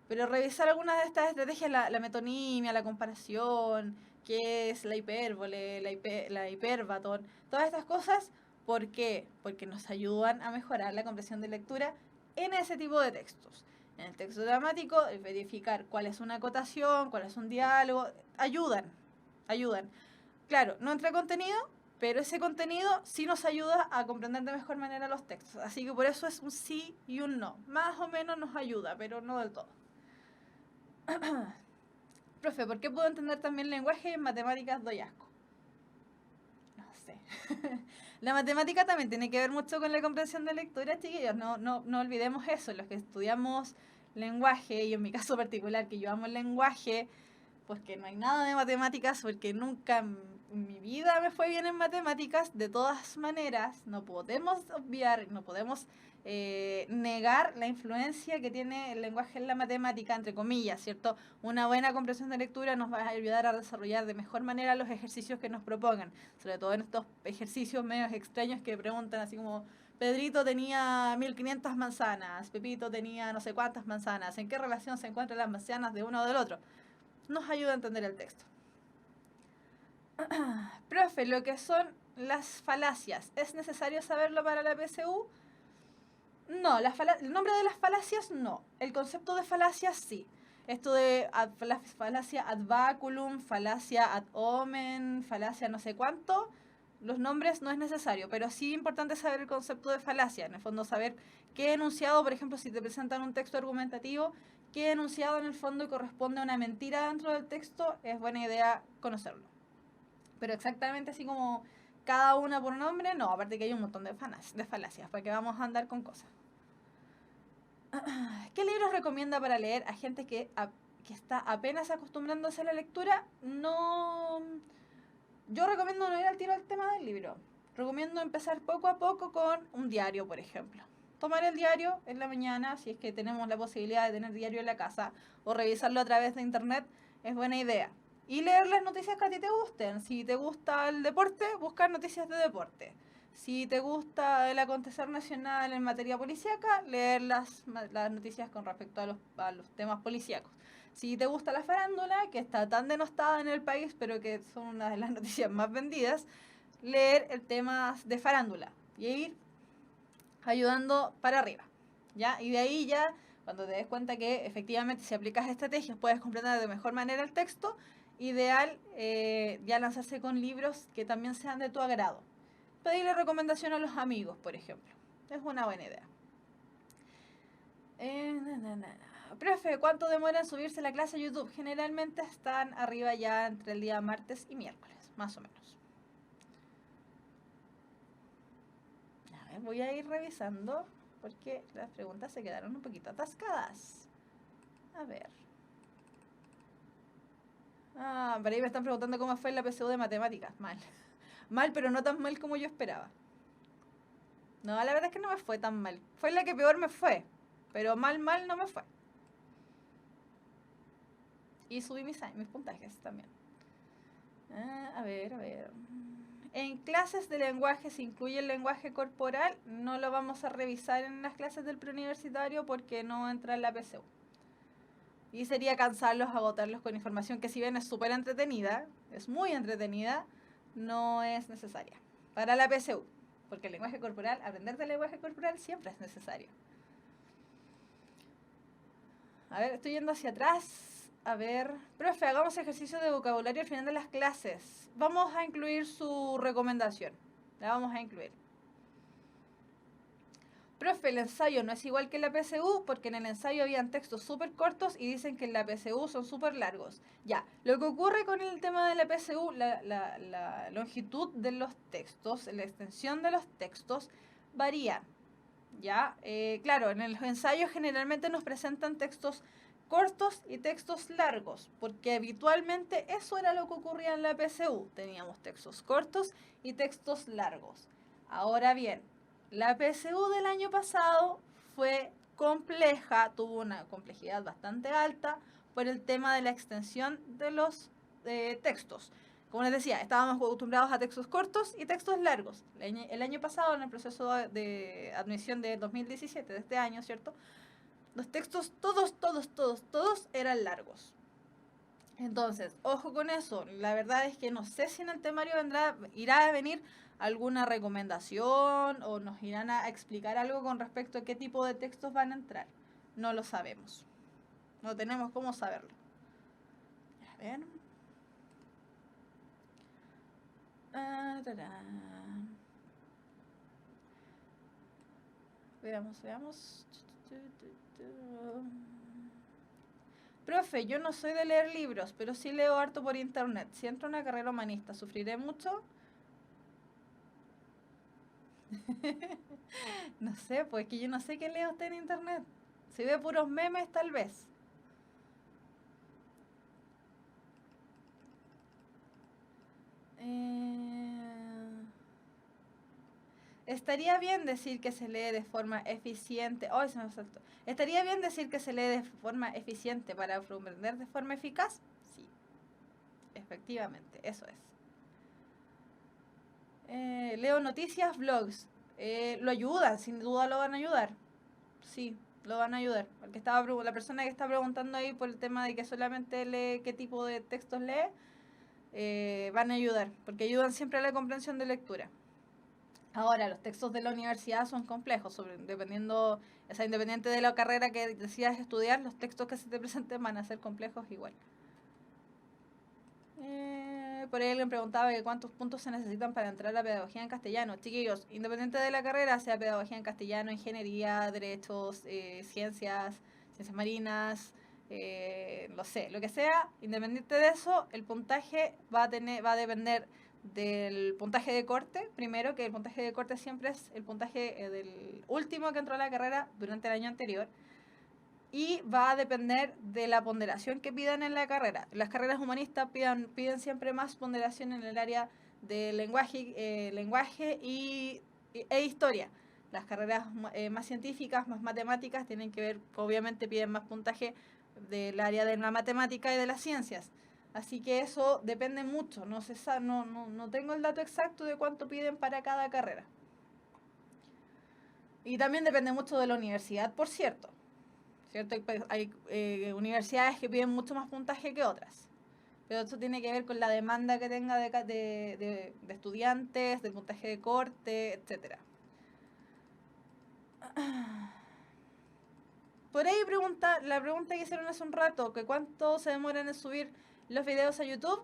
Speaker 1: Pero revisar algunas de estas estrategias, la metonimia, la comparación, qué es la hipérbole, la hipérbaton, todas estas cosas, ¿por qué? Porque nos ayudan a mejorar la comprensión de lectura en ese tipo de textos. En el texto dramático, verificar cuál es una acotación, cuál es un diálogo, ayudan. Claro, no entra contenido, pero ese contenido sí nos ayuda a comprender de mejor manera los textos. Así que por eso es un sí y un no. Más o menos nos ayuda, pero no del todo. Profe, ¿por qué puedo entender también lenguaje y en matemáticas doy asco? No sé. La matemática también tiene que ver mucho con la comprensión de lectura, chiquillos. No olvidemos eso. Los que estudiamos lenguaje, y en mi caso particular, que yo amo el lenguaje, porque no hay nada de matemáticas, porque nunca en mi vida me fue bien en matemáticas. De todas maneras, no podemos obviar, no podemos negar la influencia que tiene el lenguaje en la matemática, entre comillas, ¿cierto? Una buena comprensión de lectura nos va a ayudar a desarrollar de mejor manera los ejercicios que nos propongan, sobre todo en estos ejercicios medios extraños que preguntan así como: Pedrito tenía 1500 manzanas, Pepito tenía no sé cuántas manzanas, ¿en qué relación se encuentran las manzanas de uno o del otro? Nos ayuda a entender el texto. Profe, lo que son las falacias, ¿es necesario saberlo para la PSU? No, el nombre de las falacias no. El concepto de falacias sí. Esto de falacia ad baculum, falacia ad omen, falacia no sé cuánto, los nombres no es necesario, pero sí es importante saber el concepto de falacia. En el fondo, saber qué enunciado, por ejemplo, si te presentan un texto argumentativo, qué enunciado en el fondo corresponde a una mentira dentro del texto, es buena idea conocerlo. Pero exactamente así como cada una por nombre, no, aparte que hay un montón de falacias, porque vamos a andar con cosas. ¿Qué libros recomienda para leer a gente que está apenas acostumbrándose a la lectura? No. Yo recomiendo no ir al tiro al tema del libro. Recomiendo empezar poco a poco con un diario, por ejemplo. Tomar el diario en la mañana, si es que tenemos la posibilidad de tener diario en la casa, o revisarlo a través de internet, es buena idea. Y leer las noticias que a ti te gusten. Si te gusta el deporte, buscar noticias de deporte. Si te gusta el acontecer nacional en materia policíaca, leer las noticias con respecto a los temas policíacos. Si te gusta la farándula, que está tan denostada en el país, pero que son una de las noticias más vendidas, leer el tema de farándula y ir ayudando para arriba, ¿ya? Y de ahí ya, cuando te des cuenta que efectivamente si aplicas estrategias puedes comprender de mejor manera el texto, ideal ya lanzarse con libros que también sean de tu agrado. Pedirle recomendación a los amigos, por ejemplo. Es una buena idea. Profe, ¿cuánto demora en subirse la clase a YouTube? Generalmente están arriba ya entre el día martes y miércoles, más o menos. A ver, voy a ir revisando porque las preguntas se quedaron un poquito atascadas. A ver. Por ahí me están preguntando cómo fue la PSU de matemáticas. Mal. Mal, pero no tan mal como yo esperaba. No, la verdad es que no me fue tan mal. Fue la que peor me fue. Pero mal no me fue. Y subí mis puntajes también. A ver. En clases de lenguaje se incluye el lenguaje corporal. No lo vamos a revisar en las clases del preuniversitario porque no entra en la PSU. Y sería cansarlos, agotarlos con información que, si bien es súper entretenida, es muy entretenida, no es necesaria para la PSU. Porque el lenguaje corporal, aprender del lenguaje corporal siempre es necesario. A ver, estoy yendo hacia atrás. A ver, profe, hagamos ejercicio de vocabulario al final de las clases. Vamos a incluir su recomendación. La vamos a incluir. Profe, el ensayo no es igual que en la PSU, porque en el ensayo habían textos súper cortos y dicen que en la PSU son súper largos. Ya, lo que ocurre con el tema de la PSU, la longitud de los textos, la extensión de los textos, varía. Ya, claro, en los ensayos generalmente nos presentan textos cortos y textos largos, porque habitualmente eso era lo que ocurría en la PSU. Teníamos textos cortos y textos largos. Ahora bien, la PSU del año pasado fue compleja, tuvo una complejidad bastante alta por el tema de la extensión de los textos. Como les decía, estábamos acostumbrados a textos cortos y textos largos. El año pasado, en el proceso de admisión de 2017, de este año, ¿cierto? Los textos, todos eran largos. Entonces, ojo con eso. La verdad es que no sé si en el temario irá a venir alguna recomendación o nos irán a explicar algo con respecto a qué tipo de textos van a entrar. No lo sabemos. No tenemos cómo saberlo. A ver. Veamos. Profe, yo no soy de leer libros, pero sí leo harto por internet. Si entro a una carrera humanista, ¿sufriré mucho? No sé, pues que yo no sé qué lee usted en internet. Si ve puros memes, tal vez. Estaría bien decir que se lee de forma eficiente. ¡Ay, se me saltó! ¿Estaría bien decir que se lee de forma eficiente para aprender de forma eficaz? Sí, efectivamente, eso es. Leo noticias, blogs. Lo ayudan, sin duda lo van a ayudar. Sí, lo van a ayudar. La persona que está preguntando ahí por el tema de que solamente lee qué tipo de textos lee, van a ayudar, porque ayudan siempre a la comprensión de lectura. Ahora, los textos de la universidad son complejos, independiente de la carrera que decidas estudiar, los textos que se te presenten van a ser complejos igual. Por ahí alguien preguntaba que cuántos puntos se necesitan para entrar a pedagogía en castellano. Chiquillos, independiente de la carrera, sea pedagogía en castellano, ingeniería, derechos, ciencias marinas, no sé, lo que sea, independiente de eso, el puntaje va a depender del puntaje de corte, primero, que el puntaje de corte siempre es el puntaje del último que entró a la carrera durante el año anterior, y va a depender de la ponderación que pidan en la carrera. Las carreras humanistas piden siempre más ponderación en el área de lenguaje e historia. Las carreras más científicas, más matemáticas, tienen que ver, obviamente piden más puntaje del área de la matemática y de las ciencias. Así que eso depende mucho, no tengo el dato exacto de cuánto piden para cada carrera. Y también depende mucho de la universidad, por cierto. ¿Cierto? Hay universidades que piden mucho más puntaje que otras. Pero eso tiene que ver con la demanda que tenga de estudiantes, del puntaje de corte, etc. Por ahí la pregunta que hicieron hace un rato, que cuánto se demoran en subir los videos a YouTube.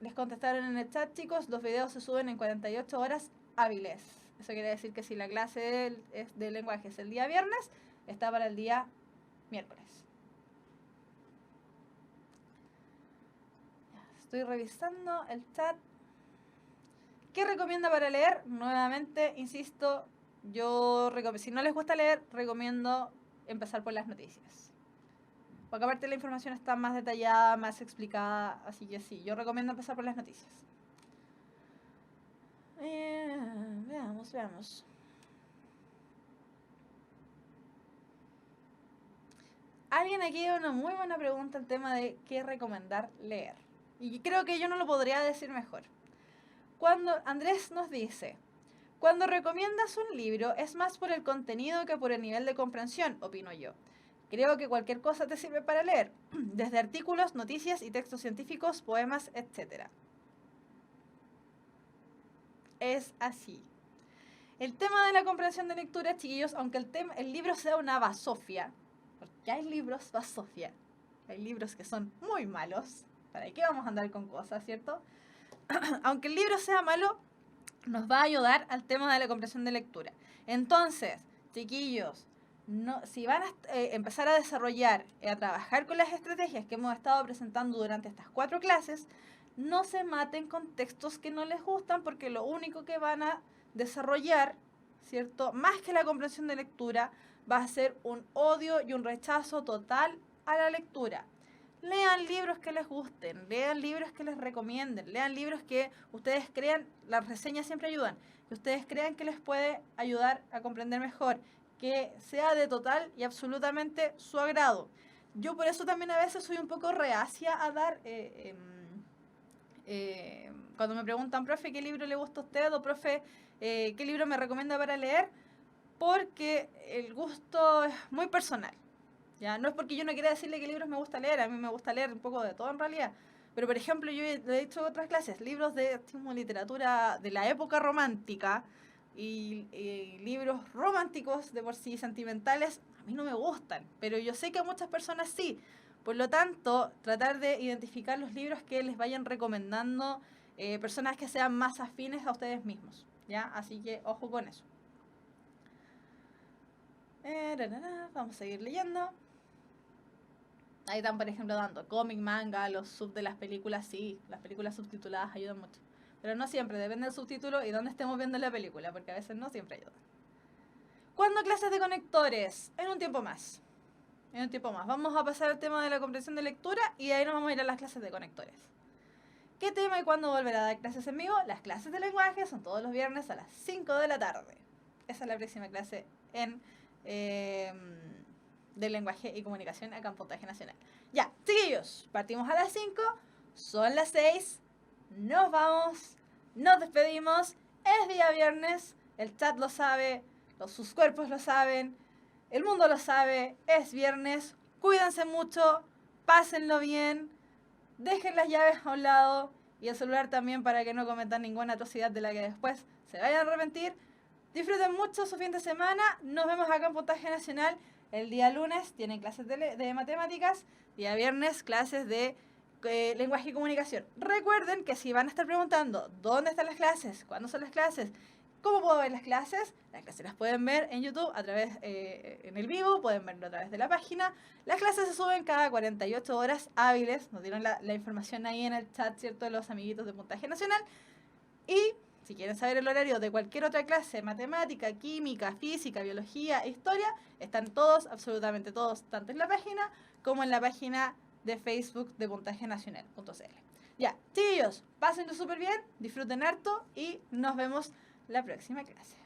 Speaker 1: Les contestaron en el chat, chicos, los videos se suben en 48 horas hábiles. Eso quiere decir que si la clase de lenguaje es el día viernes, está para el día miércoles. Estoy revisando el chat. ¿Qué recomienda para leer? Nuevamente, insisto, si no les gusta leer, recomiendo empezar por las noticias. Porque aparte la información está más detallada, más explicada, así que sí, yo recomiendo empezar por las noticias. Veamos. Alguien aquí dio una muy buena pregunta al tema de qué recomendar leer. Y creo que yo no lo podría decir mejor. Andrés nos dice, cuando recomiendas un libro es más por el contenido que por el nivel de comprensión, opino yo. Creo que cualquier cosa te sirve para leer, desde artículos, noticias y textos científicos, poemas, etc. Es así. El tema de la comprensión de lectura, chiquillos, aunque el libro sea una basofia, porque hay libros basofia, hay libros que son muy malos, ¿para qué vamos a andar con cosas, cierto? Aunque el libro sea malo, nos va a ayudar al tema de la comprensión de lectura. Entonces, chiquillos, si van a empezar a desarrollar, a trabajar con las estrategias que hemos estado presentando durante estas 4 clases, no se maten con textos que no les gustan, porque lo único que van a desarrollar, ¿cierto?, más que la comprensión de lectura, va a ser un odio y un rechazo total a la lectura. Lean libros que les gusten, lean libros que les recomienden, lean libros que ustedes crean, las reseñas siempre ayudan, que ustedes crean que les puede ayudar a comprender mejor, que sea de total y absolutamente su agrado. Yo por eso también a veces soy un poco reacia a dar, cuando me preguntan, profe, ¿qué libro le gusta a usted? O profe, ¿qué libro me recomienda para leer? Porque el gusto es muy personal. ¿Ya? No es porque yo no quiera decirle qué libros me gusta leer, a mí me gusta leer un poco de todo en realidad. Pero, por ejemplo, yo le he dicho en otras clases, libros de literatura de la época romántica y libros románticos de por sí, sentimentales, a mí no me gustan, pero yo sé que a muchas personas sí. Por lo tanto, tratar de identificar los libros que les vayan recomendando personas que sean más afines a ustedes mismos, ¿ya? Así que ojo con eso. Vamos a seguir leyendo. Ahí están, por ejemplo, dando cómic, manga, los sub de las películas, sí, las películas subtituladas ayudan mucho. Pero no siempre, depende del subtítulo y dónde estemos viendo la película, porque a veces no siempre ayudan. ¿Cuándo clases de conectores? En un tiempo más. Vamos a pasar al tema de la comprensión de lectura y de ahí nos vamos a ir a las clases de conectores. ¿Qué tema y cuándo volverá a dar clases en vivo? Las clases de lenguaje son todos los viernes a las 5 de la tarde. Esa es la próxima clase de lenguaje y comunicación acá en Puntaje Nacional. Ya, chiquillos, partimos a las 5, son las 6, nos vamos, nos despedimos, es día viernes, el chat lo sabe, sus cuerpos lo saben, el mundo lo sabe, es viernes, cuídense mucho, pásenlo bien, dejen las llaves a un lado y el celular también para que no cometan ninguna atrocidad de la que después se vayan a arrepentir. Disfruten mucho su fin de semana, nos vemos acá en Puntaje Nacional. El día lunes tienen clases de matemáticas, día viernes clases de lenguaje y comunicación. Recuerden que si van a estar preguntando dónde están las clases, cuándo son las clases, cómo puedo ver las clases las pueden ver en YouTube a través en el vivo, pueden verlo a través de la página. Las clases se suben cada 48 horas hábiles, nos dieron la información ahí en el chat, ¿cierto?, de los amiguitos de Puntaje Nacional. Y si quieren saber el horario de cualquier otra clase, matemática, química, física, biología, historia, están todos, absolutamente todos, tanto en la página como en la página de Facebook de puntajenacional.cl. Ya, chicos, pásenlo súper bien, disfruten harto y nos vemos la próxima clase.